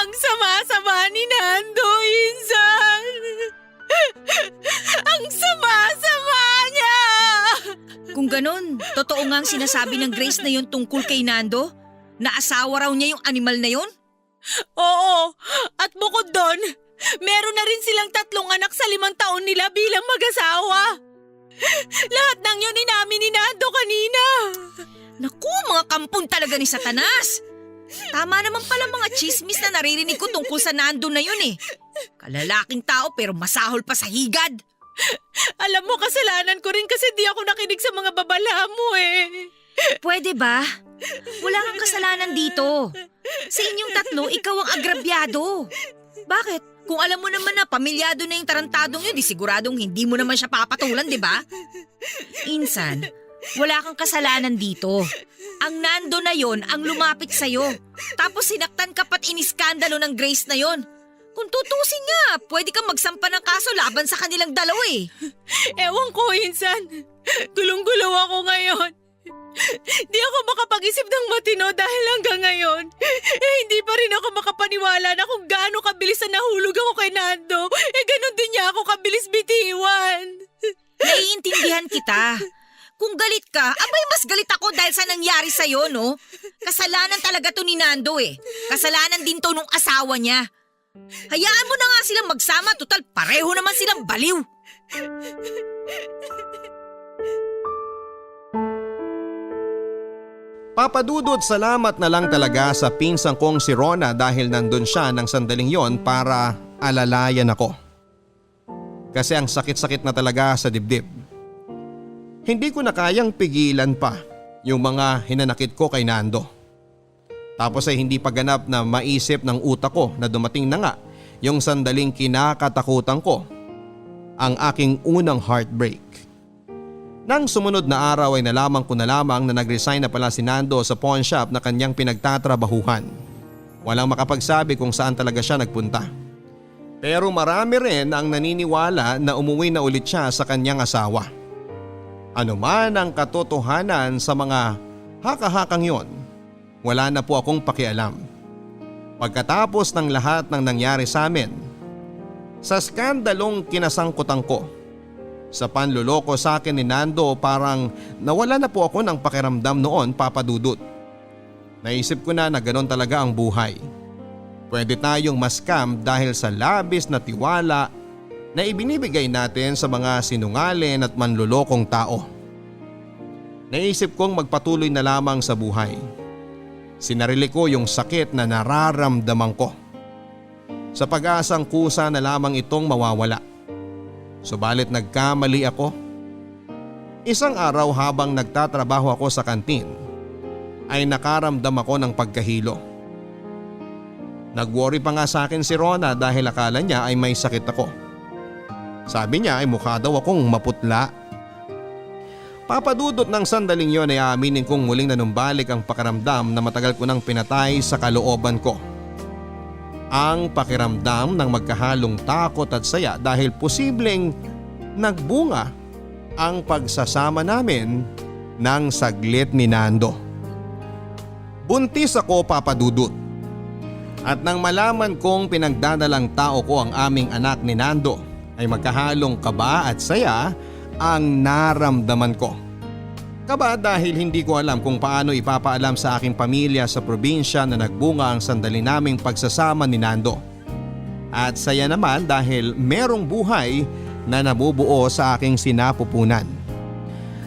Ang sama-sama ni Nando, Insan! Ang sama-sama niya! kung ganun, totoo nga ang sinasabi ng Grace na yun tungkol kay Nando? Na asawa raw niya yung animal na yun? Oo, at bukod doon, meron na rin silang 3 anak sa 5 taon nila bilang mag-asawa. Lahat ng yun inamin ni Nando kanina. Naku, mga kampon talaga ni Satanas! Tama naman pala mga chismis na naririnig ko tungkol sa Nando na yun eh. Kalalaking tao pero masahol pa sa higad. Alam mo, kasalanan ko rin kasi di ako nakinig sa mga babala mo eh. Pwede ba? Wala kang kasalanan dito. Sa inyong 3, ikaw ang agrabyado. Bakit? Kung alam mo naman na pamilyado na yung tarantadong yun, di siguradong hindi mo naman siya papatulan, di ba? Insan, wala kang kasalanan dito. Ang Nando na yon ang lumapit sa'yo. Tapos sinaktan ka pa't iniskandalo ng Grace na yon. Kung tutusin nga, pwede kang magsampa ng kaso laban sa kanilang dalawa eh. Ewan ko, Insan. Gulong-gulo ako ngayon. Di ako makapag-isip ng matino dahil hanggang ngayon, hindi pa rin ako makapaniwala na kung gaano kabilis na nahulog ako kay Nando, ganun din niya ako kabilis bitiwan. Naiintindihan kita. Kung galit ka, abay mas galit ako dahil sa nangyari sa'yo, no? Kasalanan talaga to ni Nando eh. Kasalanan din to nung asawa niya. Hayaan mo na nga silang magsama, total pareho naman silang baliw. Papadudod, salamat na lang talaga sa pinsang kong si Rona dahil nandun siya ng sandaling yon para alalayan ako. Kasi ang sakit-sakit na talaga sa dibdib. Hindi ko na kayang pigilan pa yung mga hinanakit ko kay Nando. Tapos ay hindi pa ganap na maisip ng utak ko na dumating na nga yung sandaling kinakatakutan ko, ang aking unang heartbreak. Nang sumunod na araw ay nalaman ko na lamang na nag-resign na pala si Nando sa pawn shop na kanyang pinagtatrabahuhan. Walang makapagsabi kung saan talaga siya nagpunta. Pero marami rin ang naniniwala na umuwi na ulit siya sa kanyang asawa. Ano man ang katotohanan sa mga haka-hakang yon, wala na po akong pakialam. Pagkatapos ng lahat ng nangyari sa amin, sa skandalong kinasangkutan ko, sa panluloko sa akin ni Nando, parang nawala na po ako ng pakiramdam noon, Papadudot. Naisip ko na ganon talaga ang buhay. Pwede tayong ma-scam dahil sa labis na tiwala na ibinibigay natin sa mga sinungaling at manlulokong tao. Naisip kong magpatuloy na lamang sa buhay. Sinarili ko yung sakit na nararamdaman ko. Sa pag-asang kusa na lamang itong mawawala. Subalit nagkamali ako. Isang araw habang nagtatrabaho ako sa kantin, ay nakaramdam ako ng pagkahilo. Nag-worry pa nga sa akin si Rona dahil akala niya ay may sakit ako. Sabi niya ay mukha daw akong maputla. Papadudot ng sandaling yon ay aaminin kong muling nanumbalik ang pakiramdam na matagal ko nang pinatay sa kalooban ko. Ang pakiramdam ng magkahalong takot at saya dahil posibleng nagbunga ang pagsasama namin ng saglit ni Nando. Buntis ako, Papadudot. At nang malaman kong pinagdadalang tao ko ang aming anak ni Nando, ay magkahalong kaba at saya ang naramdaman ko. Kaba dahil hindi ko alam kung paano ipapaalam sa aking pamilya sa probinsya na nagbunga ang sandali naming pagsasama ni Nando. At saya naman dahil merong buhay na nabubuo sa aking sinapupunan.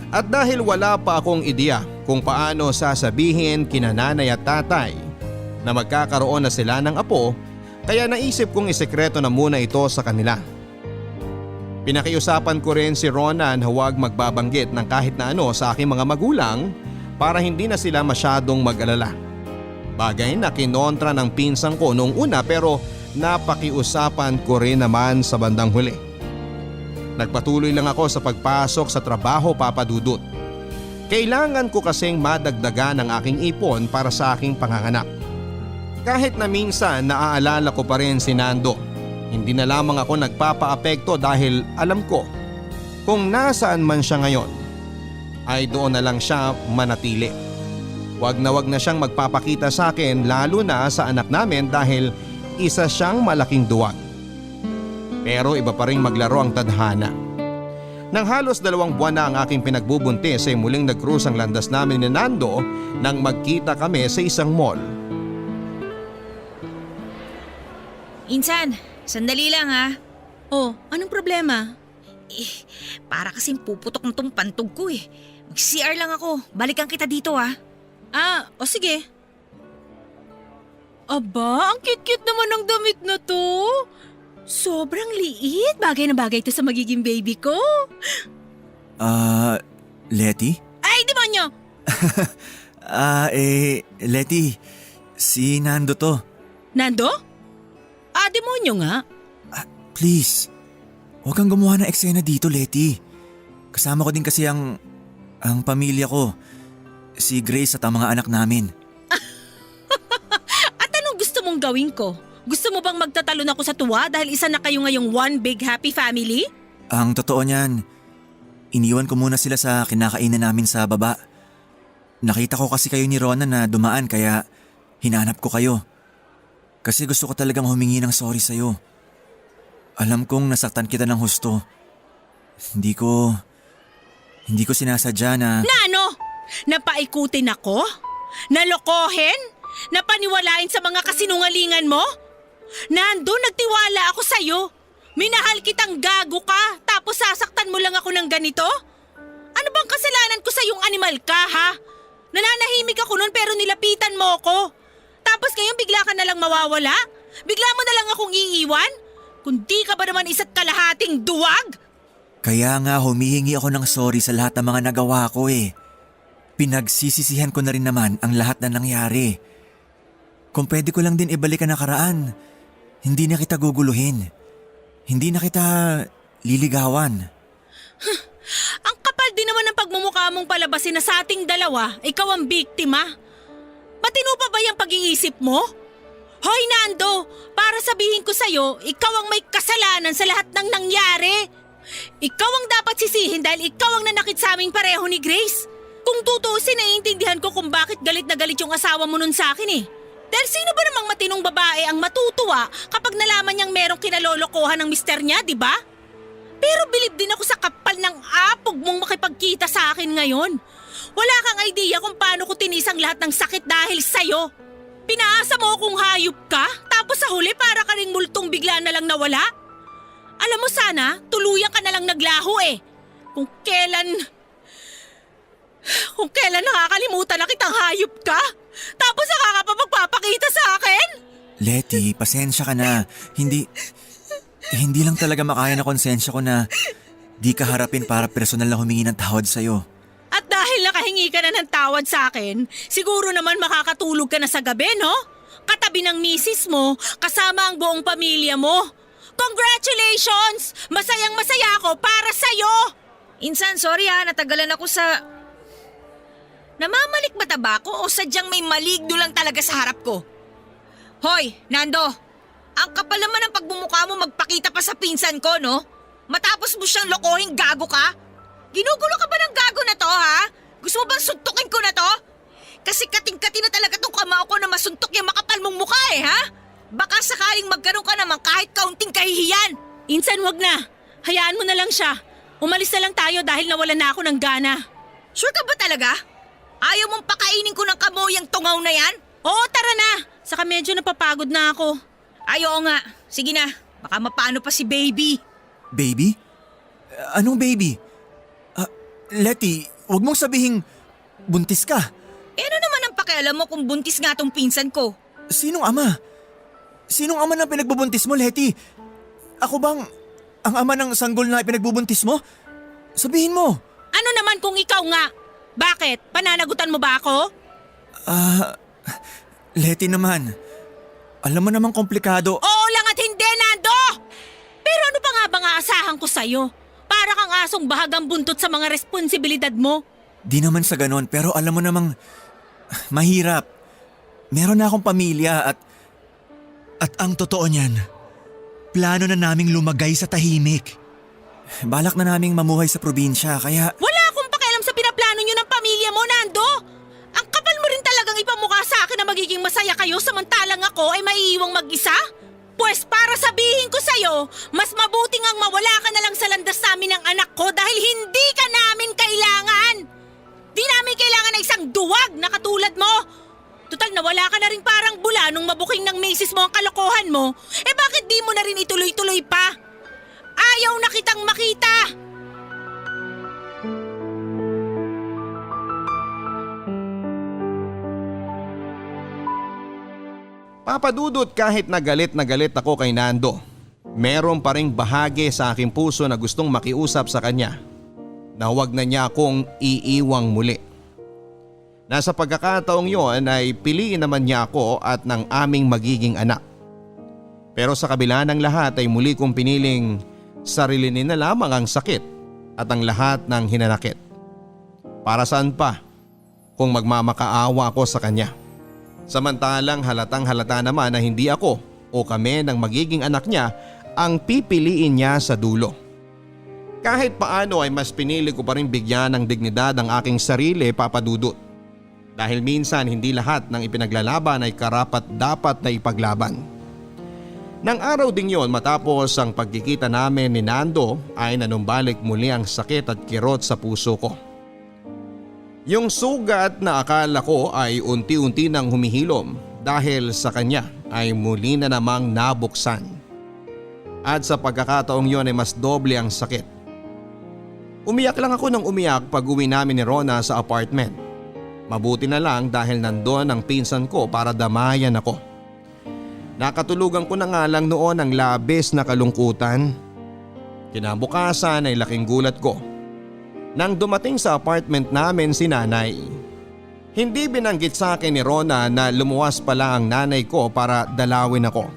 At dahil wala pa akong ideya kung paano sasabihin kina nanay at tatay na magkakaroon na sila ng apo, kaya naisip kong isekreto na muna ito sa kanila. Pinakiusapan ko rin si Rona na huwag magbabanggit ng kahit na ano sa aking mga magulang para hindi na sila masyadong mag-alala. Bagay na kinontra ng pinsang ko noong una pero napakiusapan ko rin naman sa bandang huli. Nagpatuloy lang ako sa pagpasok sa trabaho, Papadudot. Kailangan ko kasing madagdagan ang aking ipon para sa aking panganganak. Kahit na minsan naaalala ko pa rin si Nando, hindi na lamang ako nagpapaapekto dahil alam ko kung nasaan man siya ngayon ay doon na lang siya manatili. Wag na siyang magpapakita sa akin lalo na sa anak namin dahil isa siyang malaking duwag. Pero iba pa rin maglaro ang tadhana. Nang halos 2 buwan na ang aking pinagbubuntis ay muling nag-cruise ang landas namin ni Nando nang magkita kami sa isang mall. Insan, sandali lang ha. Oh, anong problema? Para kasing puputok na tong pantog ko eh. Mag-CR lang ako. Balikan kita dito ha. O sige. Aba, ang cute-cute naman ng damit na to. Sobrang liit. Bagay na bagay to sa magiging baby ko. Letty? Ay, demonyo! Letty, si Nando to. Nando? Demonyo nga. Please, huwag kang gumawa ng eksena dito, Letty. Kasama ko din kasi ang pamilya ko. Si Grace at ang mga anak namin. At anong gusto mong gawin ko? Gusto mo bang magtatalon ako sa tuwa dahil isa na kayo ngayong one big happy family? Ang totoo niyan, iniwan ko muna sila sa kinakainan namin sa baba. Nakita ko kasi kayo ni Rona na dumaan kaya hinanap ko kayo. Kasi gusto ko talagang humingi ng sorry sa'yo. Alam kong nasaktan kita ng husto. Hindi ko sinasadya na… Na ano? Napaikutin ako? Nalokohin? Napaniwalain sa mga kasinungalingan mo? Nando, nagtiwala ako sa'yo. Minahal kitang gago ka, tapos sasaktan mo lang ako ng ganito? Ano bang kasalanan ko sa yung animal ka, ha? Nananahimik ako nun pero nilapitan mo ko. Tapos ngayon bigla ka na lang mawawala? Bigla mo na lang akong iiwan? Kundi ka ba naman isa't kalahating duwag? Kaya nga humihingi ako ng sorry sa lahat ng mga nagawa ko eh. Pinagsisisihan ko na rin naman ang lahat na nangyari. Kung pwede ko lang din ibalik ang nakaraan, hindi na kita guguluhin. Hindi na kita liligawan. Ang kapal din naman ng pagmumukha mong palabasin na sa ating dalawa, ikaw ang biktima. Matino pa ba yung pag-iisip mo? Hoy Nando, para sabihin ko sa'yo, ikaw ang may kasalanan sa lahat ng nangyari. Ikaw ang dapat sisihin dahil ikaw ang nanakit sa aming pareho ni Grace. Kung tutuusin, naiintindihan ko kung bakit galit na galit yung asawa mo nun sa akin eh. Dahil sino ba namang matinong babae ang matutuwa kapag nalaman niyang merong kinalolokohan ng mister niya, di ba? Pero bilib din ako sa kapal ng apog mong makipagkita sa akin ngayon. Wala kang idea kung paano ko tinisang lahat ng sakit dahil sa'yo. Pinaasa mo akong hayop ka, tapos sa huli para ka ring multong bigla na lang nawala. Alam mo sana, tuluyan ka na lang naglaho eh. Kung kailan nakakalimutan na kitang hayop ka, tapos saka ka pa magpapakita sa akin? Letty, pasensya ka na. Hindi lang talaga makaya na konsensya ko na di ka harapin para personal na humingi ng tawad sa'yo. At dahil nakahingi ka na ng tawad sa akin, siguro naman makakatulog ka na sa gabi, no? Katabi ng misis mo, kasama ang buong pamilya mo. Congratulations! Masayang masaya ako para sa'yo! Insan, sorry ha, natagalan ako sa… Namamalik ba taba ko o sadyang may maligno lang talaga sa harap ko? Hoy, Nando! Ang kapal naman ng pagmumukha mo magpakita pa sa pinsan ko, no? Matapos mo siyang lokohin, gago ka? Ginugulo ka ba ng gago na to, ha? Gusto mo bang suntukin ko na to? Kasi kating-kati na talaga tong kamao ko na masuntok yung makapal mong mukha eh, ha? Baka sakaling magkaroon ka naman kahit kaunting kahihiyan. Insan, wag na. Hayaan mo na lang siya. Umalis na lang tayo dahil nawalan na ako ng gana. Sure ka ba talaga? Ayaw mong pakainin ko ng kamoyang tungaw na yan? Oo, tara na. Saka medyo napapagod na ako. Ay, oo nga. Sige na. Baka mapaano pa si baby. Baby? Anong baby? Letty, huwag mong sabihing buntis ka. Eh ano naman ang pakialam mo kung buntis nga tong pinsan ko? Sinong ama? Sinong ama na pinagbubuntis mo, Letty? Ako bang ang ama ng sanggol na pinagbubuntis mo? Sabihin mo. Ano naman kung ikaw nga? Bakit? Pananagutan mo ba ako? Letty naman. Alam mo namang komplikado. Oo lang at hindi, Nando! Pero ano pa nga bang aasahan ko sa'yo? Para kang asong bahagang buntot sa mga responsibilidad mo. Di naman sa ganon, pero alam mo namang mahirap. Meron na akong pamilya at At ang totoo niyan, plano na naming lumagay sa tahimik. Balak na naming mamuhay sa probinsya kaya… Wala akong pakialam sa pinaplano nyo ng pamilya mo, Nando! Ang kapal mo rin talagang ipamukha sa akin na magiging masaya kayo samantalang ako ay maiiwang mag-isa? Pues para sabihin ko sa'yo, mas mabuti ngang mawala ka na lang sa landas namin ng anak ko dahil hindi ka namin kailangan! Di namin kailangan na isang duwag na katulad mo! Total nawala ka na rin parang bula nung mabuking ng misis mo ang kalokohan mo, eh bakit di mo na rin ituloy-tuloy pa? Ayaw na kitang makita! Papadudot kahit na galit ako kay Nando, meron pa ring bahagi sa aking puso na gustong makiusap sa kanya na huwag na niya akong iiwang muli. Nasa pagkakataong yon ay piliin naman niya ako at ng aming magiging anak. Pero sa kabila ng lahat ay muli kong piniling sarilinin na lamang ang sakit at ang lahat ng hinanakit. Para saan pa kung magmamakaawa ako sa kanya? Samantalang halatang halata naman na hindi ako o kami ng magiging anak niya ang pipiliin niya sa dulo. Kahit paano ay mas pinili ko pa rin bigyan ng dignidad ang aking sarili, Papadudot. Dahil minsan hindi lahat ng ipinaglalaban ay karapat dapat na ipaglaban. Nang araw ding yon matapos ang pagkikita namin ni Nando ay nanumbalik muli ang sakit at kirot sa puso ko. Yung sugat na akala ko ay unti-unti nang humihilom dahil sa kanya ay muli na namang nabuksan. At sa pagkakataong yon ay mas doble ang sakit. Umiyak lang ako ng umiyak pag uwi namin ni Rona sa apartment. Mabuti na lang dahil nandoon ang pinsan ko para damayan ako. Nakatulugan ko na nga lang noon ang labis na kalungkutan. Kinabukasan ay laking gulat ko nang dumating sa apartment namin si nanay. Hindi binanggit sa akin ni Rona na lumuwas pala ang nanay ko para dalawin ako.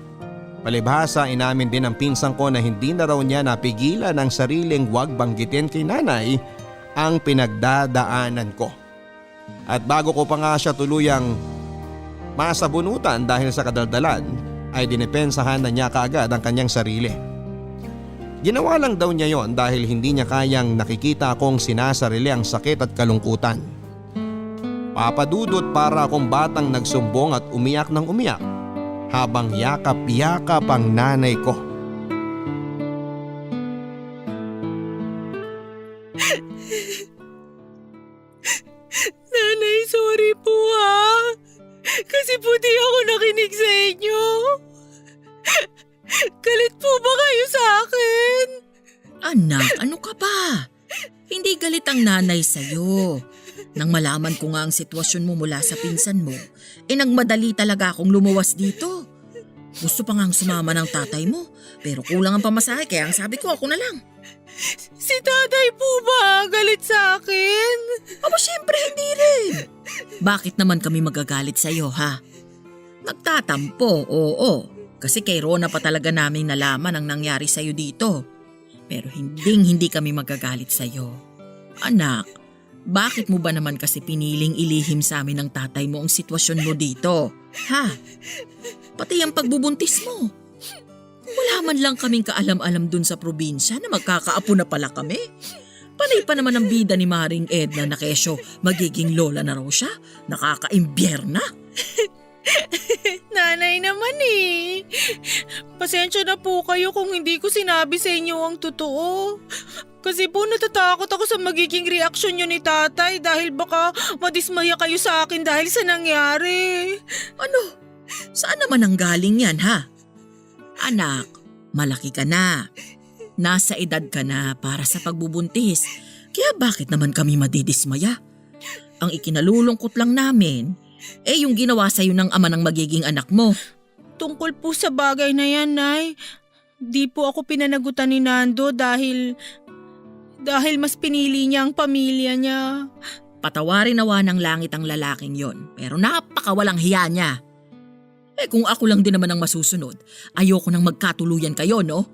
Palibhasa inamin din ng pinsan ko na hindi na raw niya napigilan ang sariling wag banggitin kay nanay ang pinagdadaanan ko. At bago ko pa nga siya tuluyang masabunutan dahil sa kadaldalan ay dinepensahan na niya kaagad ang kanyang sarili. Ginawa lang daw niya yon dahil hindi niya kayang nakikita akong sinasarili ang sakit at kalungkutan. Papadudot para akong batang nagsumbong at umiyak ng umiyak habang yakap-yakap ang nanay ko. Nanay, sorry po ha. Kasi po di ako nakinig sa inyo. Galit po ba kayo sa akin? Anak, ano ka ba? Hindi galit ang nanay sa'yo. Nang malaman ko nga ang sitwasyon mo mula sa pinsan mo, nagmadali talaga akong lumuwas dito. Gusto pa nga sumama ng tatay mo, pero kulang ang pamasahe kaya ang sabi ko ako na lang. Si tatay po ba galit sa akin? Aba syempre hindi rin. Bakit naman kami magagalit sa'yo ha? Magtatampo, oo. Kasi kay Rona pa talaga namin nalaman ang nangyari sa'yo dito. Pero hindi kami magagalit sa'yo. Anak, bakit mo ba naman kasi piniling ilihim sa amin ng tatay mo ang sitwasyon mo dito? Ha? Pati ang pagbubuntis mo. Wala man lang kaming kaalam-alam dun sa probinsya na magkakaapo na pala kami. Panay pa naman ang bida ni Maring Edna na kesyo magiging lola na raw siya. Nakaka-imbyerna. Nanay naman eh. Pasensya na po kayo kung hindi ko sinabi sa inyo ang totoo. Kasi po natatakot ako sa magiging reaksyon nyo ni tatay dahil baka madismaya kayo sa akin dahil sa nangyari. Ano? Saan naman ang galing yan ha? Anak, malaki ka na. Nasa edad ka na para sa pagbubuntis. Kaya bakit naman kami madidismaya? Ang ikinalulungkot lang namin, yung ginawa sa'yo ng ama ng magiging anak mo. Tungkol po sa bagay na yan, Nay. Di po ako pinanagutan ni Nando dahil mas pinili niya ang pamilya niya. Patawarin nawa ng langit ang lalaking yon, pero napakawalang hiya niya. Kung ako lang din naman ang masusunod, ayoko nang magkatuluyan kayo, no?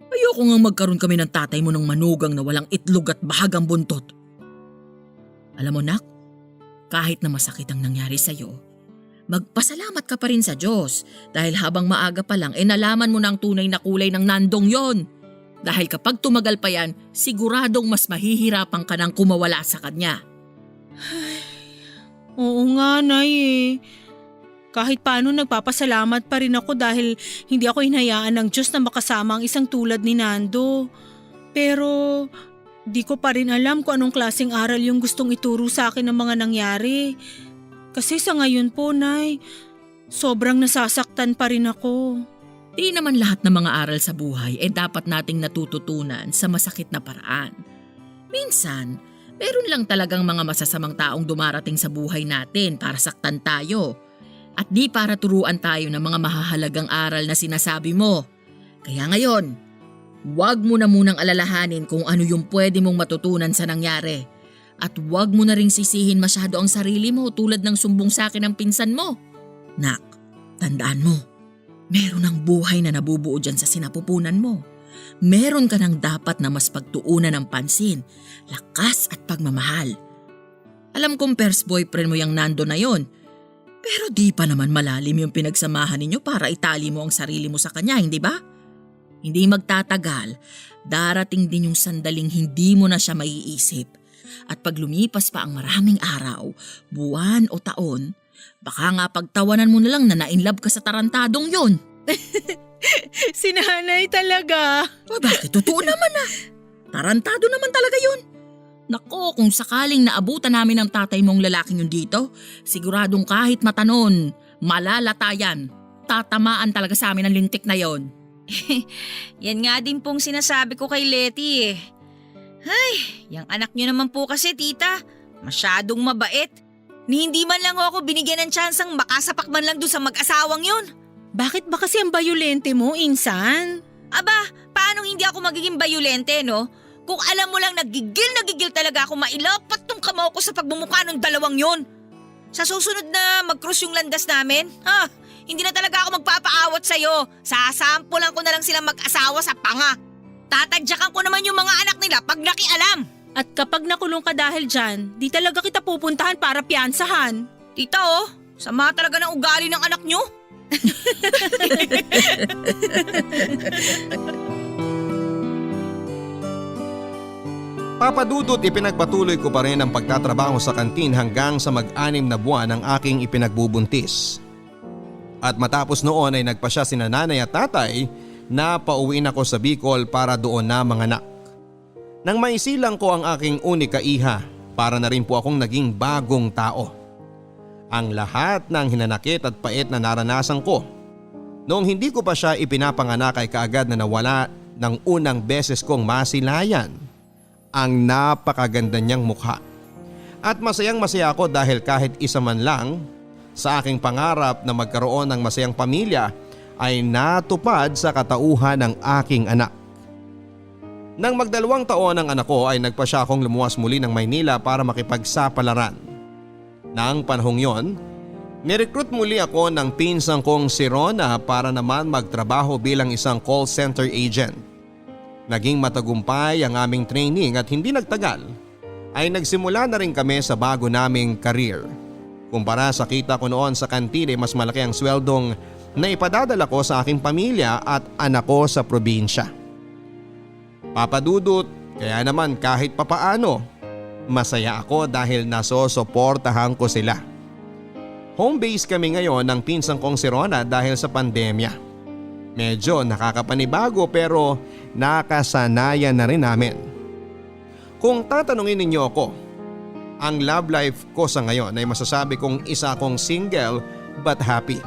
Ayoko nang magkaroon kami ng tatay mo ng manugang na walang itlog at bahagang buntot. Alam mo, nak, kahit na masakit ang nangyari sa'yo, magpasalamat ka pa rin sa Diyos dahil habang maaga pa lang nalaman mo na ang tunay na kulay ng Nandong yon. Dahil kapag tumagal pa yan, siguradong mas mahihirapan ka nang kumawala sa kanya. Oo nga, Nay eh. Kahit paano nagpapasalamat pa rin ako dahil hindi ako hinayaan ng Diyos na makasama ang isang tulad ni Nando. Pero di ko pa rin alam kung anong klaseng aral yung gustong ituro sa akin ng mga nangyari. Kasi sa ngayon po, Nay, sobrang nasasaktan pa rin ako. Di naman lahat ng mga aral sa buhay dapat nating natututunan sa masakit na paraan. Minsan, meron lang talagang mga masasamang taong dumarating sa buhay natin para saktan tayo. At di para turuan tayo ng mga mahahalagang aral na sinasabi mo. Kaya ngayon, huwag mo na munang alalahanin kung ano yung pwede mong matutunan sa nangyari. At huwag mo na ring sisihin masyado ang sarili mo tulad ng sumbong sa akin ng pinsan mo. Nak, tandaan mo, meron ang buhay na nabubuo dyan sa sinapupunan mo. Meron ka nang dapat na mas pagtuunan ng pansin, lakas at pagmamahal. Alam kong first boyfriend mo yung Nando na yon. Pero di pa naman malalim yung pinagsamahan ninyo para itali mo ang sarili mo sa kanya, hindi ba? Hindi magtatagal, darating din yung sandaling hindi mo na siya maiisip. At pag lumipas pa ang maraming araw, buwan o taon, baka nga pagtawanan mo na lang na na-inlove ka sa tarantadong yon. Si Nanay talaga. Bakit? Totoo naman ah. Tarantado naman talaga yun. Nako, kung sakaling naabutan namin ng tatay mong lalaking yun dito, siguradong kahit matanon, malalatayan. Tatamaan talaga sa amin ang lintik na yon. Yan nga din pong sinasabi ko kay Letty eh. Ay, yung anak niyo naman po kasi tita, masyadong mabait. Ni hindi man lang ako binigyan ng tsansang makasapak man lang doon sa mag-asawang yun. Bakit ba kasi ang bayolente mo, Insan? Aba, paano hindi ako magiging bayolente, no? Kung alam mo lang nagigil talaga ako mailapat tong kamao ko sa pagbumuka ng dalawang yun. Sa susunod na mag-cross yung landas namin, hindi na talaga ako magpapaawat sa'yo. Sasampulan ko na lang silang mag-asawa sa panga. Tatadyakan ko naman yung mga anak nila pag nakialam. At kapag nakulong ka dahil dyan, di talaga kita pupuntahan para piyansahan. Tita sama talaga ng ugali ng anak nyo. Papa Dudut, ipinagpatuloy ko pa rin ang pagtatrabaho sa kantin hanggang sa mag-anim na buwan ang aking ipinagbubuntis. At matapos noon ay nagpa siya sina nanay at tatay na pauwiin ako sa Bicol para doon na manganak. Nang maisilang ko ang aking unika iha, para na rin po akong naging bagong tao. Ang lahat ng hinanakit at pait na naranasan ko. Noong hindi ko pa siya ipinapanganak ay kaagad na nawala ng unang beses kong masilayan ang napakaganda niyang mukha. At masayang masaya ako dahil kahit isa man lang sa aking pangarap na magkaroon ng masayang pamilya ay natupad sa katauhan ng aking anak. Nang magdalawang taon ang anak ko ay nagpa siya akong lumuwas muli ng Maynila para makipagsapalaran. Nang panahong yon, nirecruit muli ako ng pinsang kong si Rona para naman magtrabaho bilang isang call center agent. Naging matagumpay ang aming training at hindi nagtagal ay nagsimula na rin kami sa bago naming career. Kumpara sa kita ko noon sa kantin ay mas malaki ang sweldong na ipadadala ko sa aking pamilya at anak ko sa probinsya. Papa Dudut, kaya naman kahit papaano, masaya ako dahil nasosuportahan ko sila. Home base kami ngayon ng pinsang kong si Rona dahil sa pandemya. Medyo nakakapanibago pero nakasanayan na rin namin. Kung tatanungin ninyo ako, ang love life ko sa ngayon ay masasabi kong isa akong single but happy.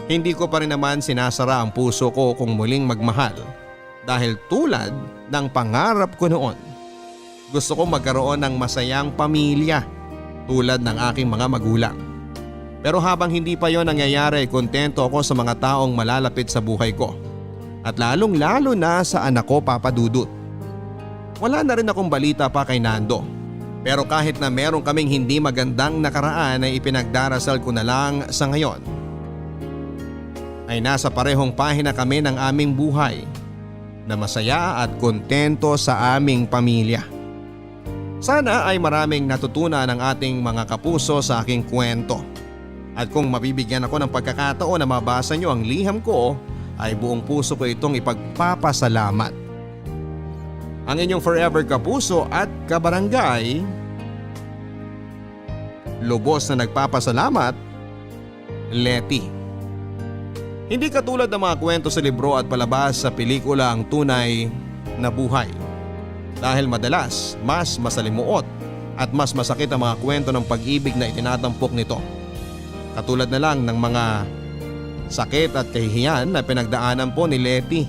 Hindi ko pa rin naman sinasara ang puso ko kung muling magmahal dahil tulad ng pangarap ko noon. Gusto ko magkaroon ng masayang pamilya tulad ng aking mga magulang. Pero habang hindi pa yon nangyayari, kontento ako sa mga taong malalapit sa buhay ko. At lalong lalo na sa anak ko, Papa Dudut. Wala na rin akong balita pa kay Nando. Pero kahit na meron kaming hindi magandang nakaraan ay ipinagdarasal ko na lang sa ngayon ay nasa parehong pahina kami ng aming buhay na masaya at kontento sa aming pamilya. Sana ay maraming natutunan ang ating mga kapuso sa aking kwento. At kung mabibigyan ako ng pagkakataon na mabasa nyo ang liham ko, ay buong puso ko itong ipagpapasalamat. Ang inyong forever kapuso at kabarangay, lubos na nagpapasalamat, Letty. Hindi katulad ng mga kwento sa libro at palabas sa pelikula ang tunay na buhay. Dahil madalas, mas masalimuot at mas masakit ang mga kwento ng pag-ibig na itinatampok nito. Katulad na lang ng mga sakit at kahihiyan na pinagdaanan po ni Letty.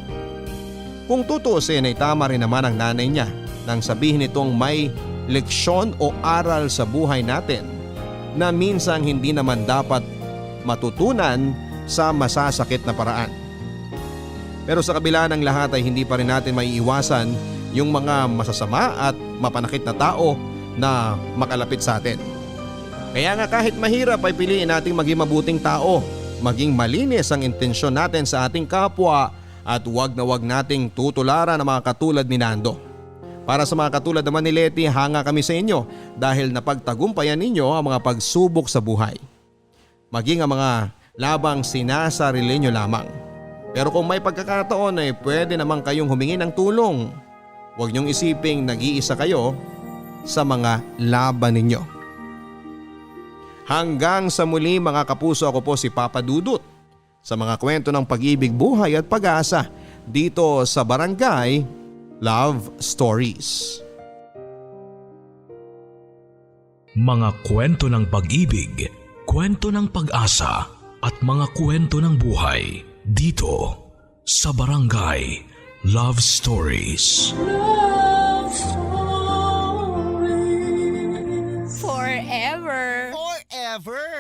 Kung tutuusin ay tama rin naman ang nanay niya nang sabihin nitong may leksyon o aral sa buhay natin na minsan hindi naman dapat matutunan sa masasakit na paraan. Pero sa kabila ng lahat ay hindi pa rin natin maiiwasan yung mga masasama at mapanakit na tao na makalapit sa atin. Kaya nga kahit mahirap ay piliin nating maging mabuting tao, maging malinis ang intensyon natin sa ating kapwa at huwag na huwag nating tutularan ang mga katulad ni Nando. Para sa mga katulad naman ni Letty, hanga kami sa inyo dahil napagtagumpayan ninyo ang mga pagsubok sa buhay. Maging ang mga labang sinasarili nyo lamang. Pero kung may pagkakataon ay pwede naman kayong humingi ng tulong. Huwag nyong isiping nag-iisa kayo sa mga laban ninyo. Hanggang sa muli mga kapuso, ako po si Papa Dudut sa mga kwento ng pag-ibig, buhay at pag-asa dito sa Barangay Love Stories. Mga kwento ng pag-ibig, kwento ng pag-asa at mga kwento ng buhay dito sa Barangay Love Stories. Love Stories. Forever. Forever.